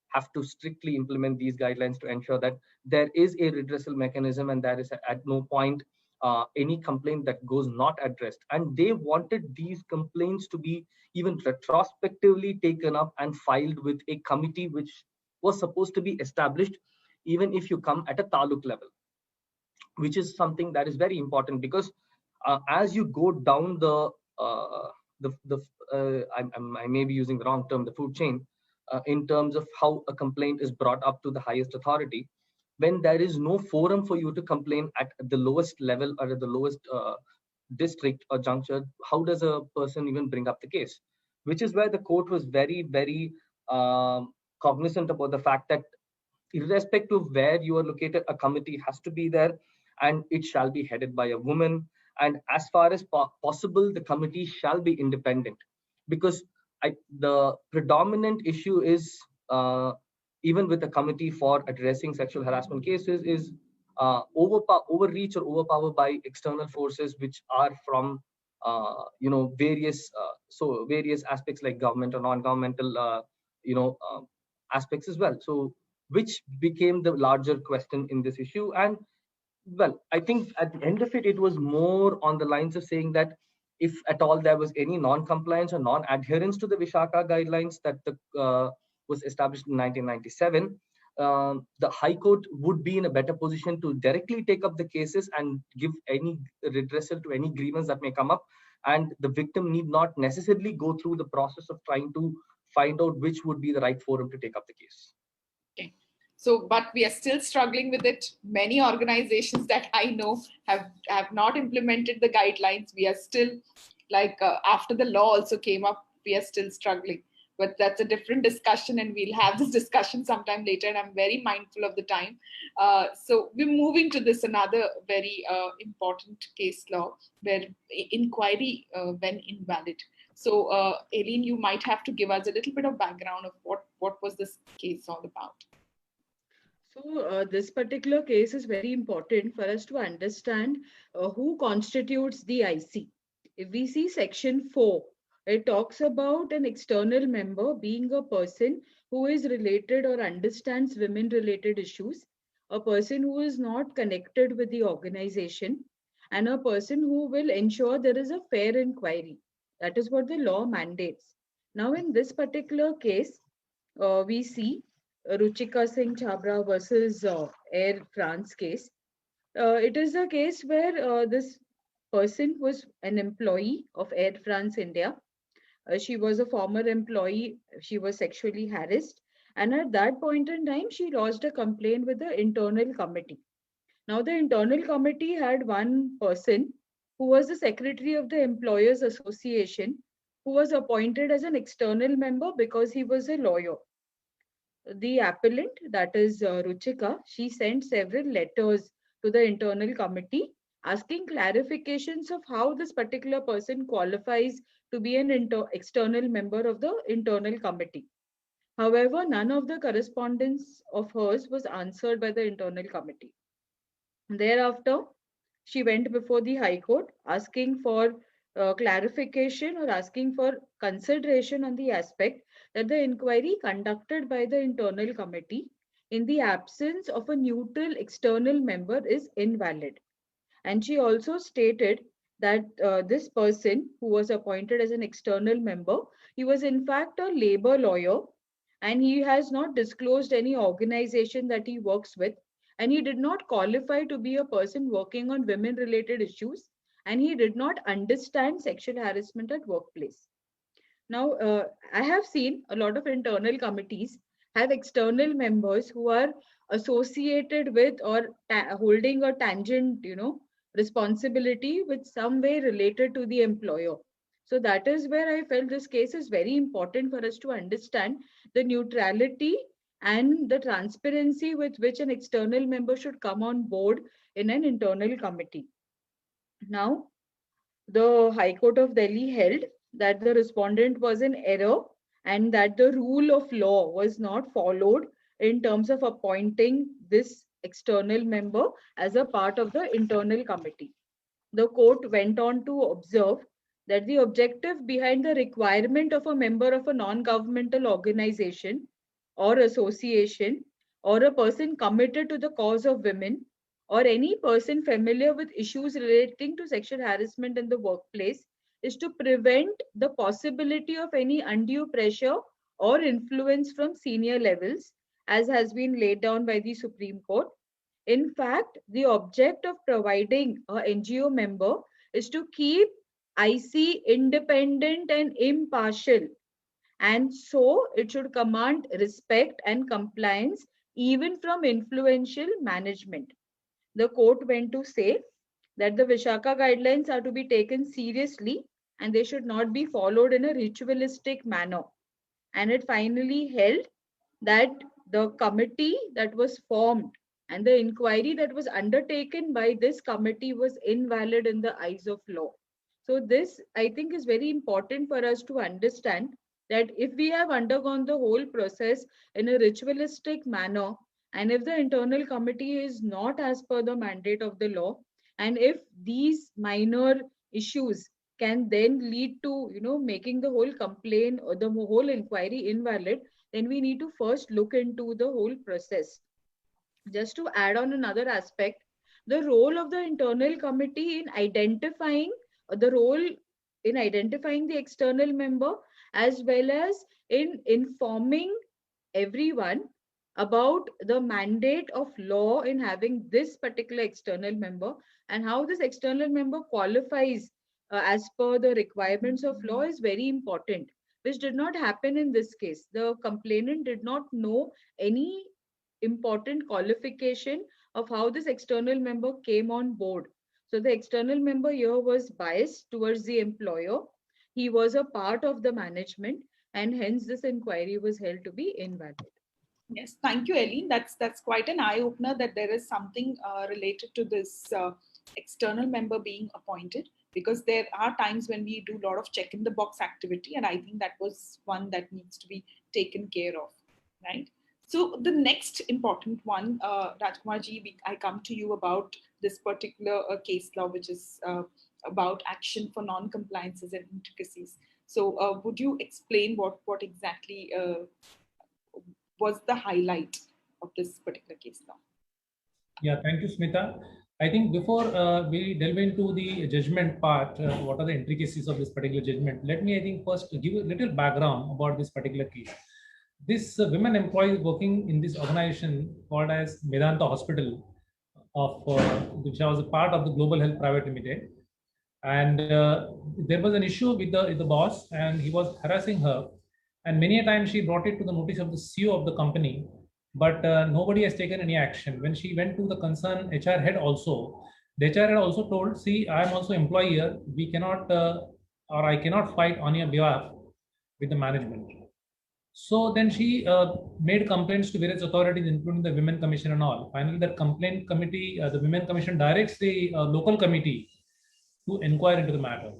have to strictly implement these guidelines to ensure that there is a redressal mechanism and there is at no point any complaint that goes not addressed. And they wanted these complaints to be even retrospectively taken up and filed with a committee which was supposed to be established even if you come at a taluk level, which is something that is very important because as you go down I may be using the wrong term, the food chain, in terms of how a complaint is brought up to the highest authority, when there is no forum for you to complain at the lowest level or at the lowest district or juncture, how does a person even bring up the case? Which is where the court was very, very cognizant about the fact that irrespective of where you are located, a committee has to be there, and it shall be headed by a woman. And as far as possible, the committee shall be independent, because the predominant issue is, even with the committee for addressing sexual harassment cases, is overreach or overpower by external forces, which are from various aspects like government or non-governmental aspects as well. So which became the larger question in this issue. And well, I think at the end of it, it was more on the lines of saying that if at all there was any non-compliance or non-adherence to the Vishaka guidelines that was established in 1997, the High Court would be in a better position to directly take up the cases and give any redressal to any grievance that may come up. And the victim need not necessarily go through the process of trying to find out which would be the right forum to take up the case. Okay. So, but we are still struggling with it. Many organizations that I know have not implemented the guidelines. We are still after the law also came up, we are still struggling. But that's a different discussion, and we'll have this discussion sometime later. And I'm very mindful of the time. So we're moving to this another very important case law where inquiry when invalid. So, Aileen, you might have to give us a little bit of background of what was this case all about. So this particular case is very important for us to understand who constitutes the IC. If we see section 4, it talks about an external member being a person who is related or understands women-related issues, a person who is not connected with the organization, and a person who will ensure there is a fair inquiry. That is what the law mandates. Now, in this particular case, we see Ruchika Singh Chabra versus Air France case. It is a case where this person was an employee of Air France India. She was a former employee. She was sexually harassed. And at that point in time, she lodged a complaint with the internal committee. Now, the internal committee had one person who was the secretary of the Employers Association, who was appointed as an external member because he was a lawyer. The appellant, that is Ruchika, she sent several letters to the internal committee asking clarifications of how this particular person qualifies to be an external member of the internal committee. However, none of the correspondence of hers was answered by the internal committee. Thereafter, she went before the High Court asking for clarification or asking for consideration on the aspect that the inquiry conducted by the internal committee in the absence of a neutral external member is invalid. And she also stated that this person who was appointed as an external member, he was in fact a labor lawyer, and he has not disclosed any organization that he works with, and he did not qualify to be a person working on women related issues, and he did not understand sexual harassment at workplace. Now, I have seen a lot of internal committees have external members who are associated with or holding a tangent, responsibility with some way related to the employer. So that is where I felt this case is very important for us to understand the neutrality and the transparency with which an external member should come on board in an internal committee. Now, the High Court of Delhi held that the respondent was in error and that the rule of law was not followed in terms of appointing this external member as a part of the internal committee. The court went on to observe that the objective behind the requirement of a member of a non-governmental organization or association or a person committed to the cause of women or any person familiar with issues relating to sexual harassment in the workplace is to prevent the possibility of any undue pressure or influence from senior levels, as has been laid down by the Supreme Court. In fact, the object of providing an NGO member is to keep IC independent and impartial and so it should command respect and compliance even from influential management. The court went to say that the Vishaka guidelines are to be taken seriously and they should not be followed in a ritualistic manner. And it finally held that the committee that was formed and the inquiry that was undertaken by this committee was invalid in the eyes of law. So this, I think, is very important for us to understand that if we have undergone the whole process in a ritualistic manner, and if the internal committee is not as per the mandate of the law, and if these minor issues can then lead to, making the whole complaint or the whole inquiry invalid, then we need to first look into the whole process. Just to add on another aspect, the role of the internal committee in identifying the external member, as well as in informing everyone about the mandate of law in having this particular external member and how this external member qualifies as per the requirements of law is very important, which did not happen in this case. The complainant did not know any important qualification of how this external member came on board. So the external member here was biased towards the employer. He was a part of the management, and hence this inquiry was held to be invalid. Yes, thank you, Eileen. That's quite an eye-opener that there is something related to this external member being appointed, because there are times when we do a lot of check-in-the-box activity, and I think that was one that needs to be taken care of, right? So the next important one, Rajkumarji, I come to you about this particular case law, which is about action for non-compliances and intricacies. So would you explain what exactly was the highlight of this particular case law? Yeah, thank you, Smita. I think before we delve into the judgment part, what are the intricacies of this particular judgment? Let me, I think, first give a little background about this particular case. This women employee working in this organization called as Medanta Hospital, which was a part of the Global Health Private Limited. And there was an issue with the boss, and he was harassing her. And many a time she brought it to the notice of the CEO of the company, but nobody has taken any action. When she went to the concerned HR head also, the HR head also told, see, I am also employee here. We cannot, or I cannot fight on your behalf with the management. So then she made complaints to various authorities, including the Women Commission and all. Finally, the complaint committee, the Women Commission directs the local committee to inquire into the matter.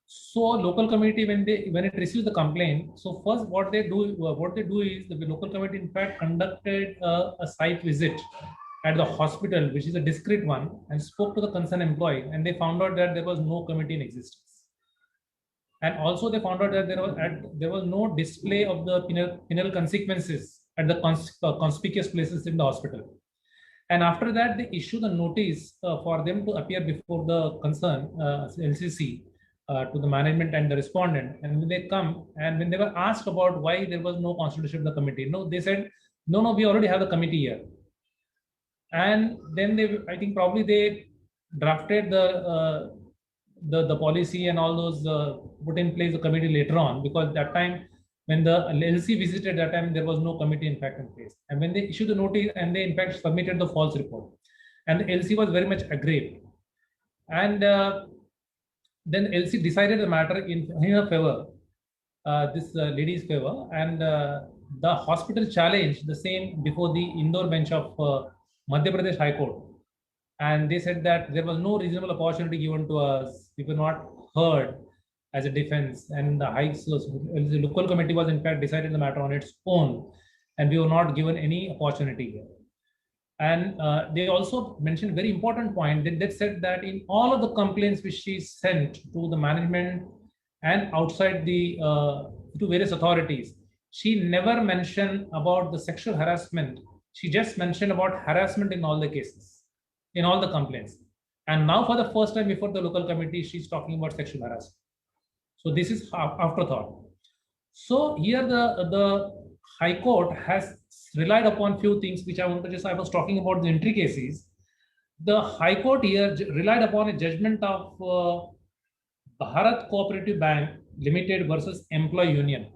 So local committee, when it receives the complaint, so first what they do is the local committee in fact conducted a site visit at the hospital, which is a discrete one, and spoke to the concerned employee, and they found out that there was no committee in existence. And also they found out that there was no display of the penal consequences at the conspicuous places in the hospital. And after that, they issued a notice for them to appear before the concerned LCC to the management and the respondent. And when they come, and when they were asked about why there was no constitution of the committee, no, they said, no, we already have the committee here. And then I think probably they drafted the policy and all those, put in place the committee later on, because that time when the LC visited, that time there was no committee in fact in place. And when they issued the notice, and they in fact submitted the false report, and the LC was very much aggrieved. And then LC decided the matter in her favor, this lady's favor, and the hospital challenged the same before the Indore bench of Madhya Pradesh High Court. And they said that there was no reasonable opportunity given to us. We were not heard as a defense, and the local committee was in fact decided the matter on its own, and we were not given any opportunity here. And they also mentioned a very important point that they said that in all of the complaints which she sent to the management and outside the to various authorities, she never mentioned about the sexual harassment. She just mentioned about harassment in all the cases, in all the complaints. And now for the first time before the local committee, she's talking about sexual harassment. So this is afterthought. So here the High Court has relied upon few things which I was talking about the intricacies. The High Court here relied upon a judgment of Bharat Cooperative Bank Limited versus Employee Union.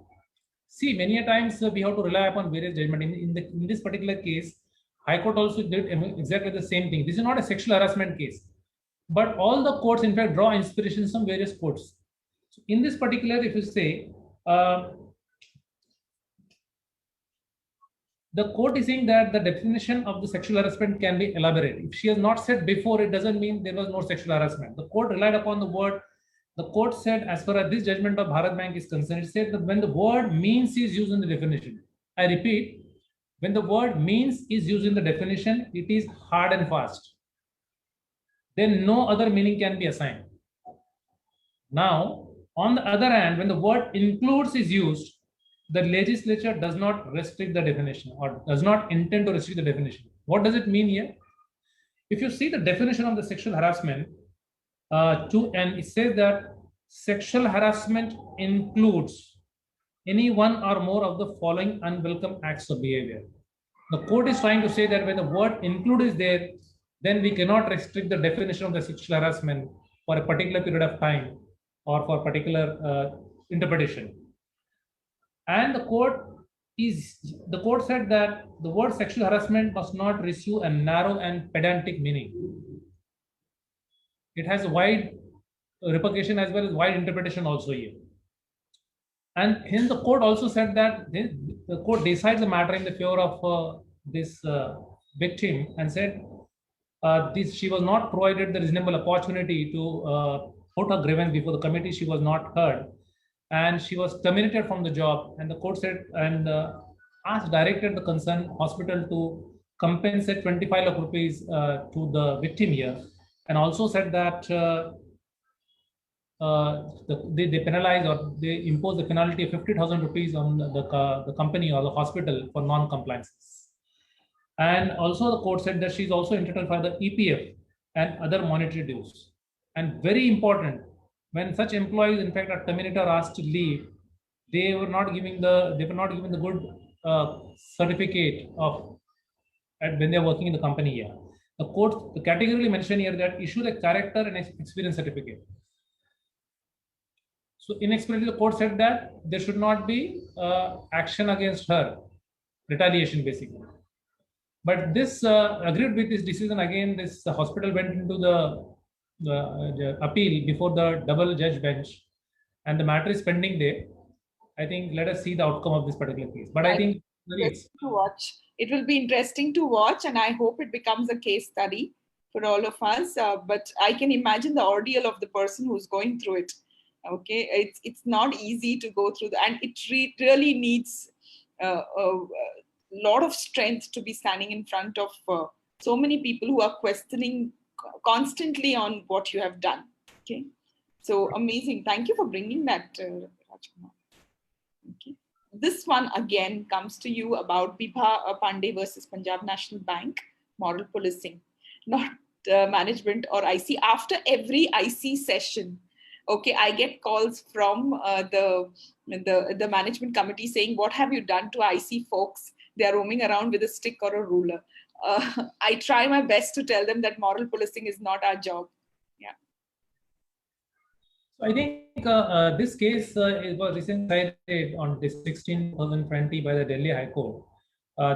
see, many a times we have to rely upon various judgment. In this particular case, High Court also did exactly the same thing. This is not a sexual harassment case, but all the courts, in fact, draw inspiration from various courts. So in this particular, if you say, the court is saying that the definition of the sexual harassment can be elaborated. If she has not said before, it doesn't mean there was no sexual harassment. The court relied upon the word. The court said, as far as this judgment of Bharat Bank is concerned, it said that when the word means is used in the definition. I repeat, when the word means is used in the definition, it is hard and fast. Then no other meaning can be assigned. Now, on the other hand, when the word includes is used, the legislature does not restrict the definition or does not intend to restrict the definition. What does it mean here? If you see the definition of the sexual harassment, and it says that sexual harassment includes any one or more of the following unwelcome acts of behavior. The court is trying to say that when the word include is there, then we cannot restrict the definition of the sexual harassment for a particular period of time or for particular interpretation. And the court said that the word sexual harassment must not receive a narrow and pedantic meaning. It has a wide repercussion as well as wide interpretation also here. And hence the court also said that the court decides the matter in the favor of this victim and said she was not provided the reasonable opportunity to put her grievance before the committee. She was not heard, and she was terminated from the job. And the court said and directed the concerned hospital to compensate 25 lakh rupees to the victim here, and also said that they penalize or they impose the penalty of 50,000 rupees on the company or the hospital for non-compliances. And also the court said that she is also entitled for the EPF and other monetary dues. And very important, when such employees in fact are terminated or asked to leave, they were not given the good certificate of when they are working in the company here. The court categorically mentioned here that issue the character and experience certificate. So inexplicably, the court said that there should not be action against her, retaliation basically. But this agreed with this decision. Again, this hospital went into the appeal before the double judge bench, and the matter is pending there. I think let us see the outcome of this particular case. But I think it will be interesting to watch, and I hope it becomes a case study for all of us. But I can imagine the ordeal of the person who's going through it. Okay, it's not easy to go through and it really needs a lot of strength to be standing in front of so many people who are questioning constantly on what you have done. Okay, so amazing. Thank you for bringing that, Rajkumar. Okay, this one again comes to you about Bibha Pandey versus Punjab National Bank, moral policing, not management or IC. After every IC session, okay, I get calls from the management committee saying, what have you done to IC folks? They are roaming around with a stick or a ruler. I try my best to tell them that moral policing is not our job. Yeah. So I think this case was recently cited on this 16/2020 by the Delhi High Court.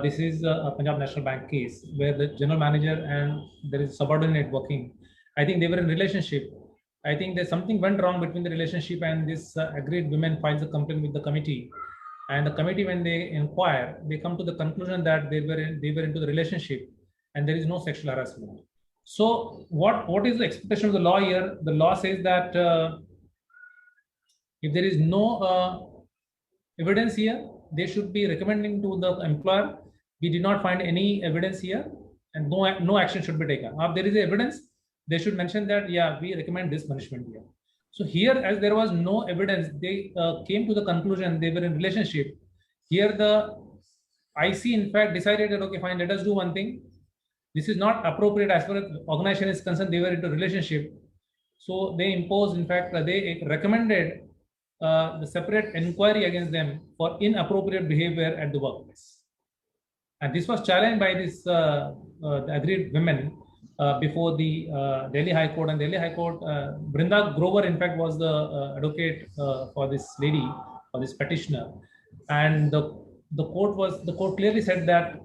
This is a Punjab National Bank case where the general manager and there is subordinate working. I think they were in relationship. I think there's something went wrong between the relationship, and this agreed women files a complaint with the committee. And the committee, when they inquire, they come to the conclusion that they were into the relationship and there is no sexual harassment. So what is the expectation of the law here? The law says that if there is no evidence here, they should be recommending to the employer, we did not find any evidence here and no action should be taken. If there is evidence, they should mention that, yeah, we recommend this punishment here. So here, as there was no evidence, they came to the conclusion they were in relationship. Here the IC in fact decided that, okay, fine, let us do one thing. This is not appropriate as far as organization is concerned. They were into relationship. So they imposed, in fact, they recommended the separate inquiry against them for inappropriate behavior at the workplace. And this was challenged by this agreed women before the Delhi High Court. And Delhi High Court, Brinda Grover, in fact, was the advocate for this lady, for this petitioner. and the court clearly said that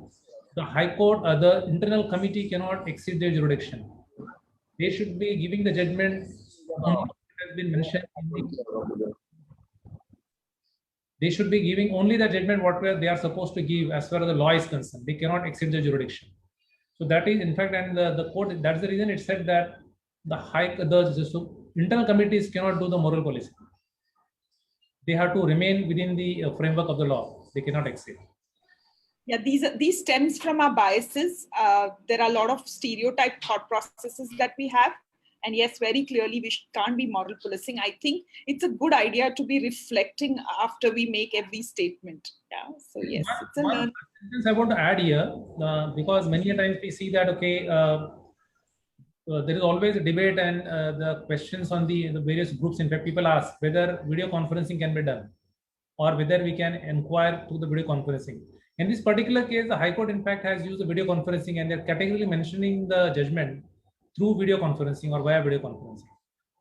the High Court, the internal committee cannot exceed their jurisdiction. They should be giving the judgment only what has been mentioned in the, they should be giving only the judgment what they are supposed to give as far as the law is concerned. They cannot exceed the jurisdiction. So that is, in fact, and the court, that's the reason it said that the internal committees cannot do the moral policy. They have to remain within the framework of the law. They cannot exceed. Yeah, these stems from our biases. There are a lot of stereotype thought processes that we have. And yes, very clearly, we can't be moral policing. I think it's a good idea to be reflecting after we make every statement. Yeah. So yes, it's a learn. I want to add here, because many times we see that, okay, there is always a debate and the questions on the various groups. In fact, people ask whether video conferencing can be done or whether we can inquire through the video conferencing. In this particular case, the High Court, in fact, has used the video conferencing, and they're categorically mentioning the judgment through video conferencing or via video conferencing.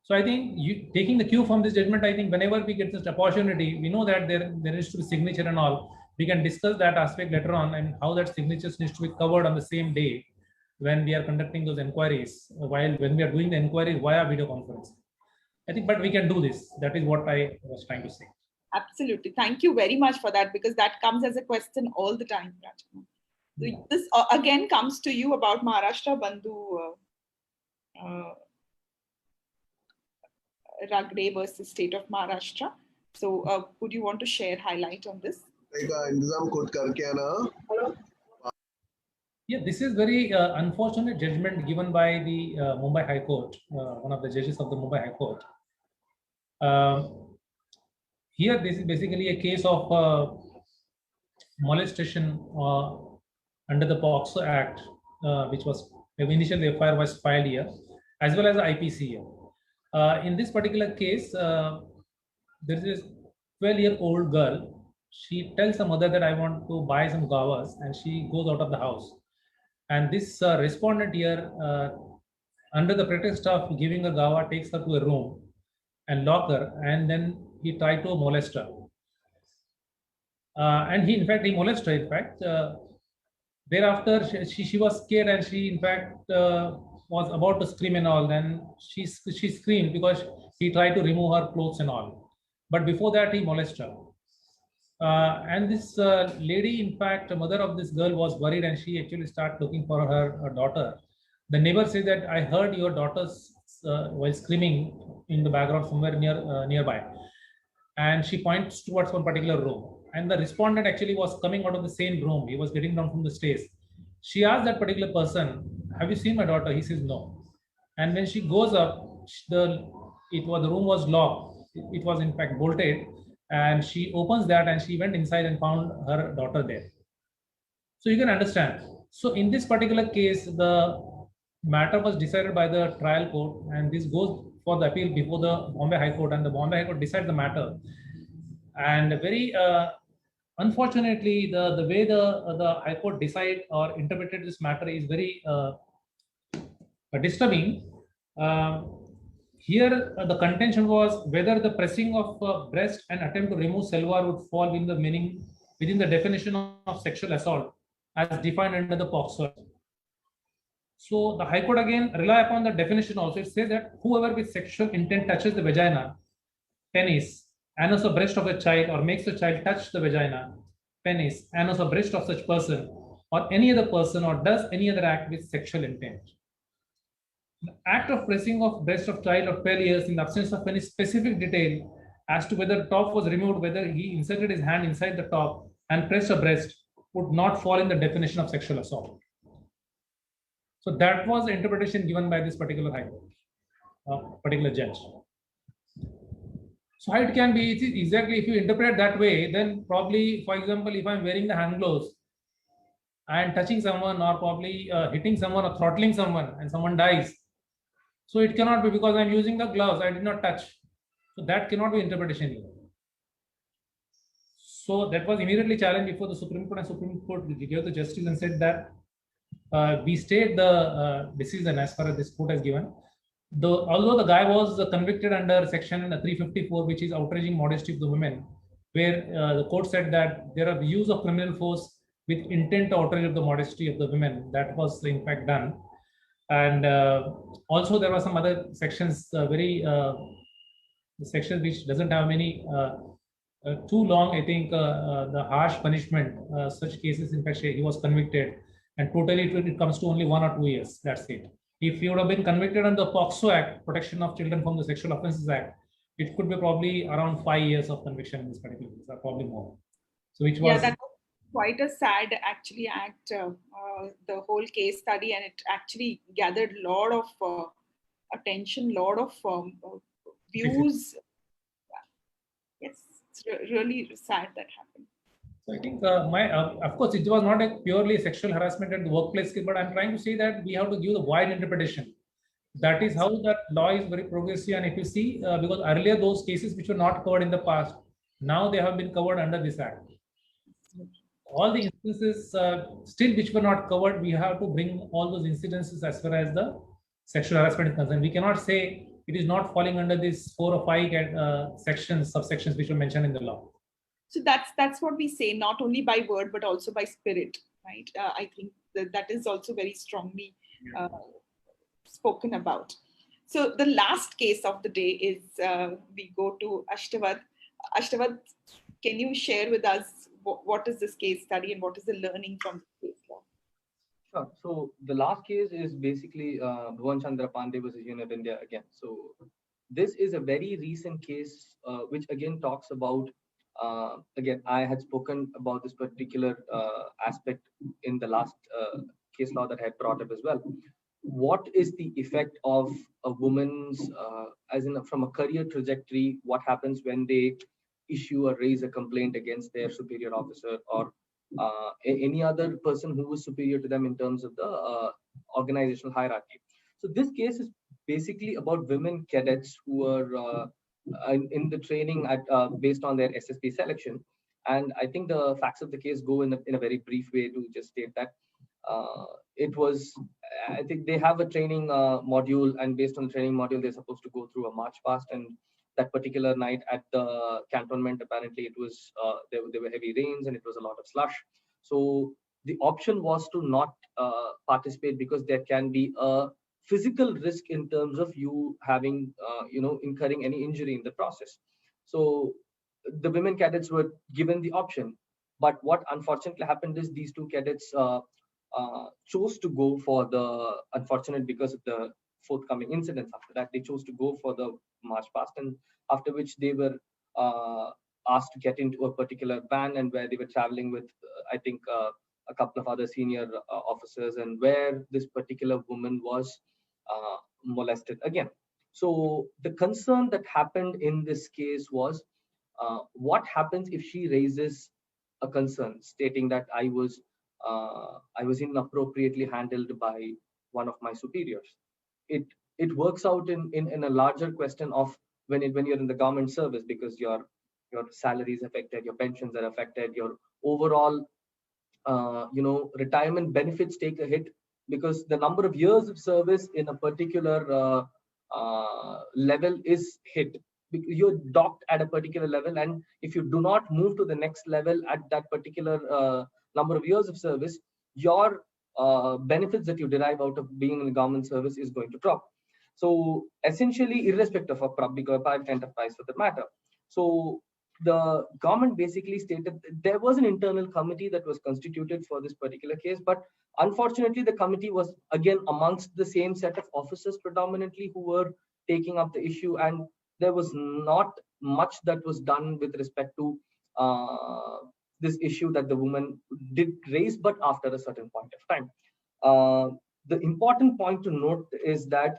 So I think taking the cue from this judgment, I think whenever we get this opportunity, we know that there needs to be signature and all. We can discuss that aspect later on and how that signatures needs to be covered on the same day when we are conducting those inquiries, when we are doing the inquiries via video conference. I think, but we can do this. That is what I was trying to say. Absolutely. Thank you very much for that, because that comes as a question all the time, Rajkumar. So this again comes to you about Maharashtra Bandhu Ragde versus State of Maharashtra. So would you want to share highlight on this? Yeah, this is very unfortunate judgment given by the Mumbai High Court, one of the judges of the Mumbai High Court. Here, this is basically a case of molestation under the POCSO Act, which was initially the FIR was filed here, as well as the IPC here. In this particular case, there is a 12-year-old girl. She tells her mother that I want to buy some guavas, and she goes out of the house. And this respondent here, under the pretext of giving a guava, takes her to a room and lock her, and then he tried to molest her. And he molested her, in fact. Thereafter, she was scared, and she, in fact, was about to scream and all. Then she screamed because he tried to remove her clothes and all. But before that, he molested her. And this lady, in fact, the mother of this girl, was worried, and she actually started looking for her daughter. The neighbor said that I heard your daughter's while screaming in the background somewhere nearby. And she points towards one particular room. And the respondent actually was coming out of the same room. He was getting down from the stairs. She asked that particular person, have you seen my daughter? He says no. And when she goes up, the room was locked. It was in fact bolted. And she opens that, and she went inside and found her daughter there. So you can understand. So in this particular case, the matter was decided by the trial court, and this goes for the appeal before the Bombay High Court, and the Bombay High Court decided the matter. And very unfortunately, the way the High Court decided or interpreted this matter is very disturbing. Here, the contention was whether the pressing of breast and attempt to remove salwar would fall in the meaning within the definition of sexual assault as defined under the POCSO. So the High Court again rely upon the definition also. It says that whoever with sexual intent touches the vagina, penis, anus or breast of a child, or makes a child touch the vagina, penis, anus or breast of such person, or any other person, or does any other act with sexual intent. The act of pressing of breast of child of 12 years in the absence of any specific detail as to whether the top was removed, whether he inserted his hand inside the top and pressed a breast, would not fall in the definition of sexual assault. So that was the interpretation given by this particular High Court, particular judge. So how it can be exactly, if you interpret that way, then probably, for example, if I'm wearing the hand gloves and touching someone, or probably hitting someone or throttling someone, and someone dies, so it cannot be because I'm using the gloves, I did not touch. So that cannot be interpretation here. So that was immediately challenged before the Supreme Court, and Supreme Court gave the justice and said that we stayed the decision as far as this court has given. Although the guy was convicted under section 354, which is outraging modesty of the women, where the court said that there are use of criminal force with intent to outrage of the modesty of the women. That was in fact done. And also there were some other sections, the section which doesn't have many too long. I think the harsh punishment, such cases, in fact, he was convicted, and totally it comes to only 1 or 2 years. That's it. If he would have been convicted under the POXO Act, Protection of Children from the Sexual Offences Act, it could be probably around 5 years of conviction in this particular case, or probably more. So which was, that was quite a sad actually act, the whole case study, and it actually gathered a lot of attention, lot of views. Yes, it's really sad that happened. So I think of course, it was not a purely sexual harassment at the workplace, but I'm trying to say that we have to give the wide interpretation. That is how that law is very progressive. And if you see, because earlier those cases which were not covered in the past, now they have been covered under this act. All the instances still which were not covered, we have to bring all those incidences as far as the sexual harassment is concerned. We cannot say it is not falling under these 4 or 5 sections, subsections which were mentioned in the law. So that's what we say, not only by word but also by spirit, right? I think that is also very strongly spoken about. So the last case of the day is we go to Ashtavad. Ashtavad, can you share with us what is this case study and what is the learning from the case law? Sure. So the last case is basically Bhuvan Chandra Pandey versus Unit India again. So this is a very recent case which again talks about, again, I had spoken about this particular aspect in the last case law that I had brought up as well. What is the effect of a woman's, as in from a career trajectory, what happens when they issue or raise a complaint against their superior officer or any other person who was superior to them in terms of the organizational hierarchy. So this case is basically about women cadets who are in the training at based on their SSP selection. And I think the facts of the case go in a very brief way to just state that it was, I think they have a training module, and based on the training module, they're supposed to go through a march past. And that particular night at the cantonment, apparently it was, there were heavy rains and it was a lot of slush. So the option was to not participate because there can be a physical risk in terms of you having, incurring any injury in the process. So the women cadets were given the option. But what unfortunately happened is these two cadets chose to go for the, unfortunate because of the forthcoming incidents after that, they chose to go for the march past, and after which they were asked to get into a particular van, and where they were traveling with, I think, a couple of other senior officers, and where this particular woman was molested again. So the concern that happened in this case was, what happens if she raises a concern stating that I was inappropriately handled by one of my superiors? It works out in a larger question of when you're in the government service, because your salary is affected, your pensions are affected, your overall retirement benefits take a hit, because the number of years of service in a particular level is hit. You're docked at a particular level, and if you do not move to the next level at that particular number of years of service, your benefits that you derive out of being in the government service is going to drop. So essentially, irrespective of public or private enterprise for the matter. So the government basically stated there was an internal committee that was constituted for this particular case, but unfortunately the committee was again amongst the same set of officers predominantly who were taking up the issue, and there was not much that was done with respect to this issue that the woman did raise, but after a certain point of time. The important point to note is that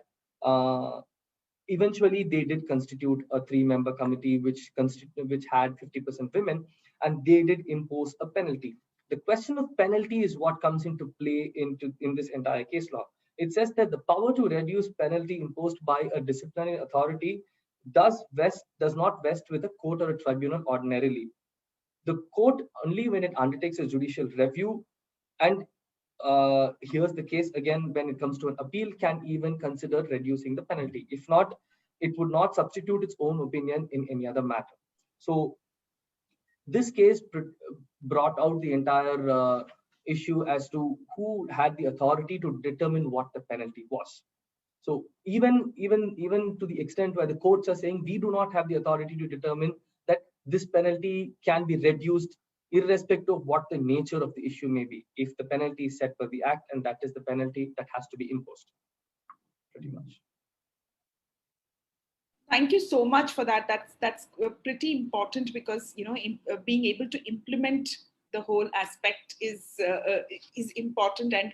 eventually they did constitute a 3-member committee which had 50% women, and they did impose a penalty. The question of penalty is what comes into play in this entire case law. It says that the power to reduce penalty imposed by a disciplinary authority does not vest with a court or a tribunal ordinarily. The court, only when it undertakes a judicial review, and here's the case again, when it comes to an appeal, can even consider reducing the penalty. If not, it would not substitute its own opinion in any other matter. So this case brought out the entire issue as to who had the authority to determine what the penalty was. So even to the extent where the courts are saying we do not have the authority to determine that this penalty can be reduced irrespective of what the nature of the issue may be, if the penalty is set by the act and that is the penalty that has to be imposed, pretty much. Thank you so much for that. That's pretty important, because being able to implement the whole aspect is important, and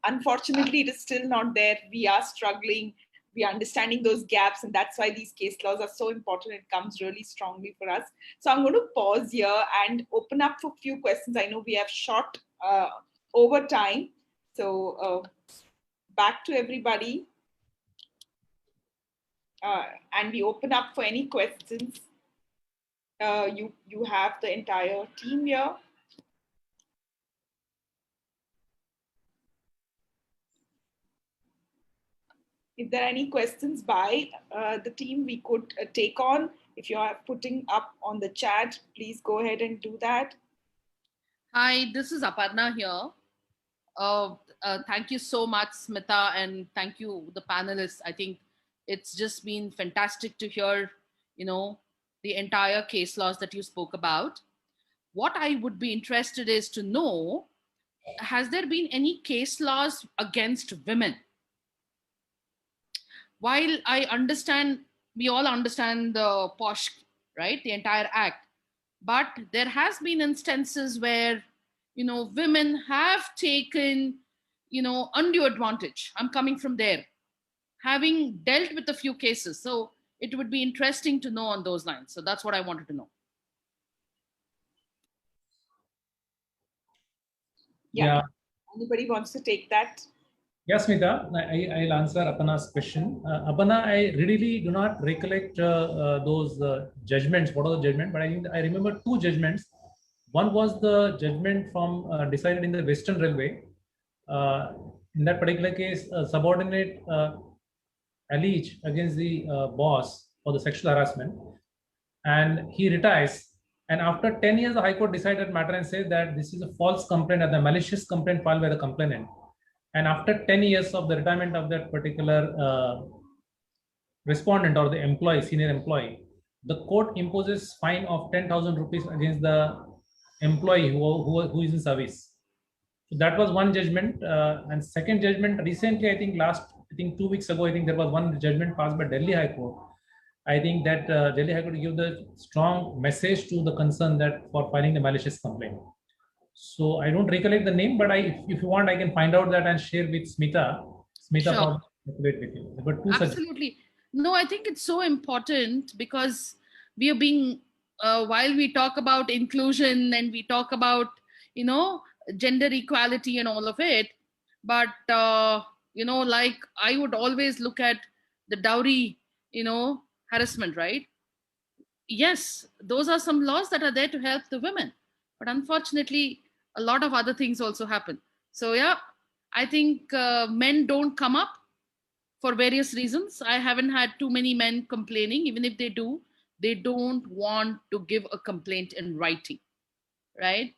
unfortunately it is still not there. We are struggling. We are understanding those gaps, and that's why these case laws are so important. It comes really strongly for us. So I'm going to pause here and open up for a few questions. I know we have shot over time, so back to everybody. And we open up for any questions. You have the entire team here. If there are any questions by the team, we could take on. If you are putting up on the chat, please go ahead and do that. Hi, this is Aparna here. Thank you so much, Smita, and thank you, the panelists. I think it's just been fantastic to hear, the entire case laws that you spoke about. What I would be interested is to know, has there been any case laws against women? While I understand, we all understand the POSH, right, the entire act, but there has been instances where, women have taken, undue advantage. I'm coming from there, having dealt with a few cases. So it would be interesting to know on those lines. So that's what I wanted to know. Yeah. Anybody wants to take that? Yes, Smita, I'll answer Apana's question. Apana, I really do not recollect those judgments. What are the judgments? But I remember two judgments. One was the judgment from decided in the Western Railway. In that particular case, a subordinate alleged against the boss for the sexual harassment, and he retires. And after 10 years, the High Court decided matter and said that this is a false complaint and a malicious complaint filed by the complainant. And after 10 years of the retirement of that particular respondent or the employee, senior employee, the court imposes fine of 10,000 rupees against the employee who is in service. So that was one judgment. And second judgment, recently, I think 2 weeks ago, I think there was one judgment passed by Delhi High Court. I think that Delhi High Court gave the strong message to the concern that for filing the malicious complaint. So I don't recollect the name, but if you want, I can find out that and share with Smita. Smita, sure. With you. But absolutely. No, I think it's so important, because we are being, while we talk about inclusion and we talk about, gender equality and all of it, but, like I would always look at the dowry, harassment, right? Yes, those are some laws that are there to help the women, but unfortunately, a lot of other things also happen. So yeah, I think men don't come up for various reasons. I haven't had too many men complaining. Even if they do, they don't want to give a complaint in writing, right?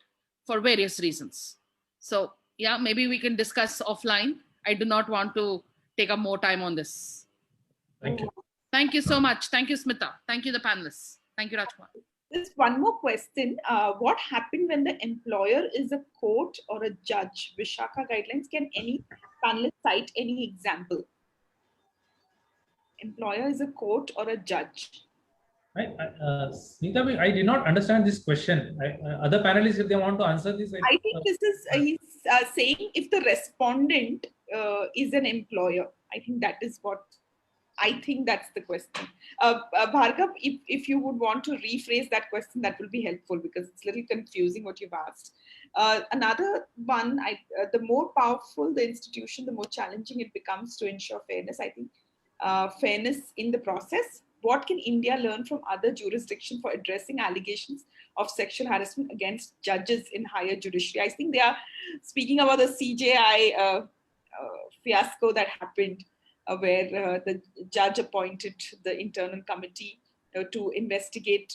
For various reasons. So yeah, maybe we can discuss offline. I do not want to take up more time on this. Thank you. Thank you so much. Thank you, Smita. Thank you, the panelists. Thank you, Rajkumar. Just one more question. What happened when the employer is a court or a judge? Vishaka guidelines, can any panelist cite any example? Employer is a court or a judge? Smita, I did not understand this question. Other panelists, if they want to answer this. I think this is, he's saying if the respondent is an employer. I think that is what, I think that's the question. Bhargav, if you would want to rephrase that question, that will be helpful, because it's a little confusing what you've asked. Another one, the more powerful the institution, the more challenging it becomes to ensure fairness. I think fairness in the process. What can India learn from other jurisdictions for addressing allegations of sexual harassment against judges in higher judiciary? I think they are speaking about the CJI fiasco that happened, where the judge appointed the internal committee to investigate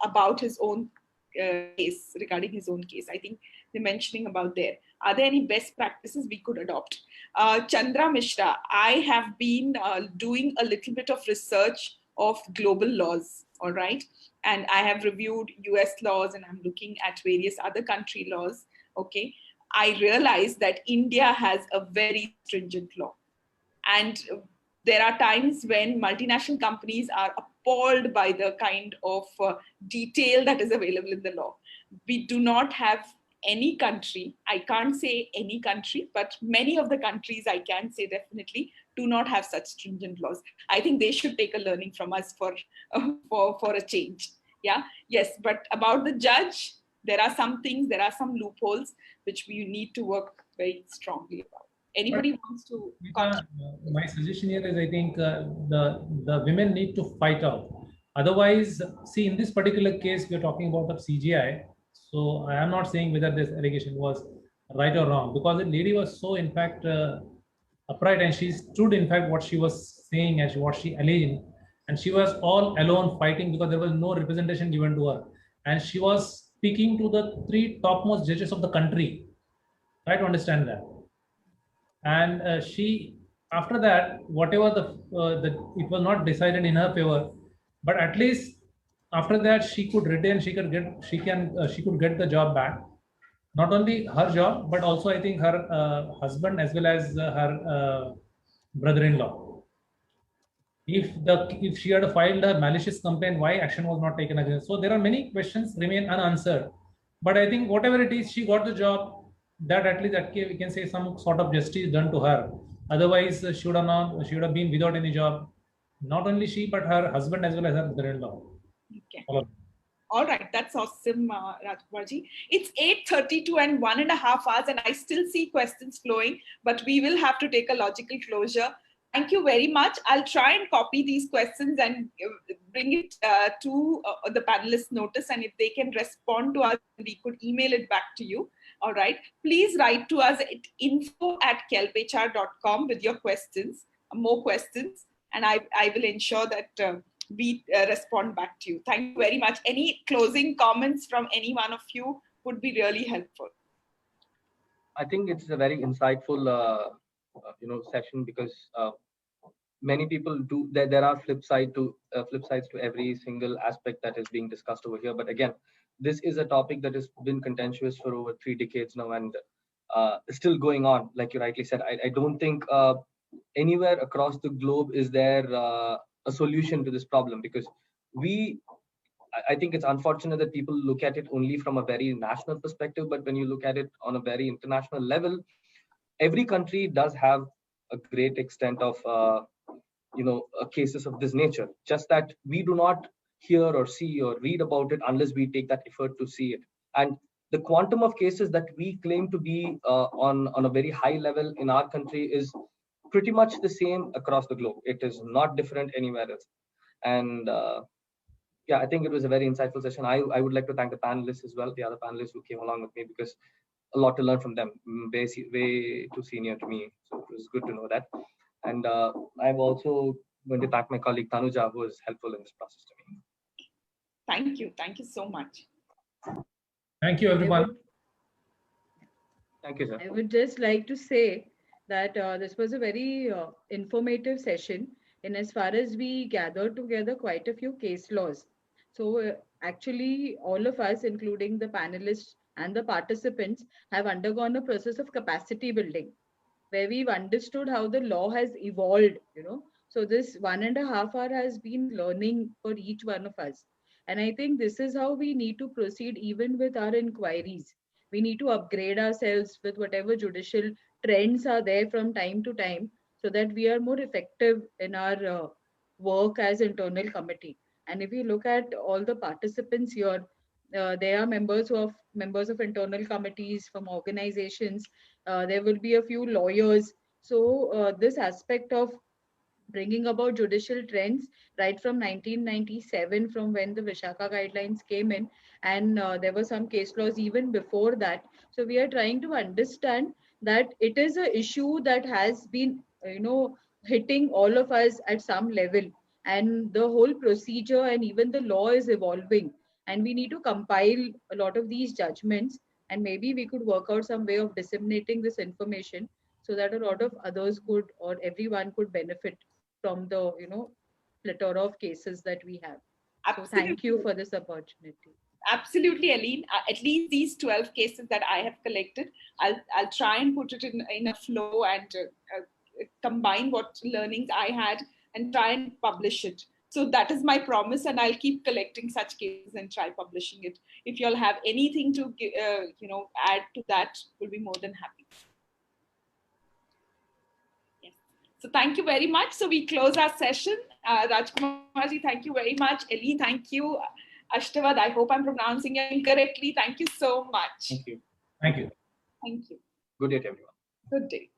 about his own case, regarding his own case. I think they're mentioning about there. Are there any best practices we could adopt? Chandra Mishra, I have been doing a little bit of research of global laws, all right? And I have reviewed US laws and I'm looking at various other country laws, okay? I realized that India has a very stringent law. And there are times when multinational companies are appalled by the kind of detail that is available in the law. We do not have any country, I can't say any country, but many of the countries I can say definitely do not have such stringent laws. I think they should take a learning from us for a change. Yeah, yes, but about the judge, there are some things, there are some loopholes which we need to work very strongly about. Anybody wants to? My suggestion here is, I think the women need to fight out. Otherwise, see, in this particular case, we are talking about the CGI. So I am not saying whether this allegation was right or wrong, because the lady was so, in fact, upright, and she stood, in fact, what she was saying and what she alleged, and she was all alone fighting because there was no representation given to her, and she was speaking to the 3 topmost judges of the country. Try to understand that. And she, after that, whatever it was not decided in her favor, but at least after that she could retain, she could get the job back. Not only her job, but also I think her husband as well as her brother-in-law. If she had filed a malicious complaint, why action was not taken against? So there are many questions remain unanswered. But I think whatever it is, she got the job. That at least that we can say some sort of justice done to her. Otherwise, she would have been without any job. Not only she, but her husband as well as her brother-in-law. Okay. All right, that's awesome, Rajkumarji. It's 8:32 and 1.5 hours, and I still see questions flowing, but we will have to take a logical closure. Thank you very much. I'll try and copy these questions and bring it to the panelists' notice, and if they can respond to us, we could email it back to you. All right. Please write to us at info@kelphr.com with your questions, more questions, and I will ensure that we respond back to you. Thank you very much. Any closing comments from any one of you would be really helpful. I think it's a very insightful, session, because many people do. There are flip sides to every single aspect that is being discussed over here. But again, this is a topic that has been contentious for over 3 decades now, and still going on. Like you rightly said, I don't think anywhere across the globe is there a solution to this problem, because I think it's unfortunate that people look at it only from a very national perspective, but when you look at it on a very international level, every country does have a great extent of cases of this nature. Just that we do not hear or see or read about it unless we take that effort to see it. And the quantum of cases that we claim to be on a very high level in our country is pretty much the same across the globe. It is not different anywhere else. And I think it was a very insightful session. I would like to thank the panelists as well, the other panelists who came along with me, because a lot to learn from them, way too senior to me. So it was good to know that. And I'm also going to thank my colleague Tanuja, who was helpful in this process to me. Thank you. Thank you so much. Thank you, everyone. Thank you, sir. I would just like to say that this was a very informative session, in as far as we gathered together quite a few case laws. So actually, all of us, including the panelists and the participants, have undergone a process of capacity building, where we've understood how the law has evolved, So this 1.5 hour has been learning for each one of us. And I think this is how we need to proceed even with our inquiries. We need to upgrade ourselves with whatever judicial trends are there from time to time, so that we are more effective in our work as internal committee. And if you look at all the participants here, they are members of internal committees from organizations. There will be a few lawyers. So this aspect of bringing about judicial trends right from 1997, from when the Vishaka guidelines came in, and there were some case laws even before that. So we are trying to understand that it is an issue that has been, hitting all of us at some level, and the whole procedure and even the law is evolving. And we need to compile a lot of these judgments, and maybe we could work out some way of disseminating this information so that a lot of others could, or everyone could benefit from the, plethora of cases that we have. So thank you for this opportunity. Absolutely, Aline. At least these 12 cases that I have collected, I'll try and put it in a flow and combine what learnings I had and try and publish it. So that is my promise, and I'll keep collecting such cases and try publishing it. If you all have anything to add to that, we'll be more than happy. Yes. So thank you very much. So we close our session. Rajkumarji, thank you very much. Ellie, thank you. Ashtavad, I hope I'm pronouncing it incorrectly. Thank you so much. Thank you. Thank you. Thank you. Good day to everyone. Good day.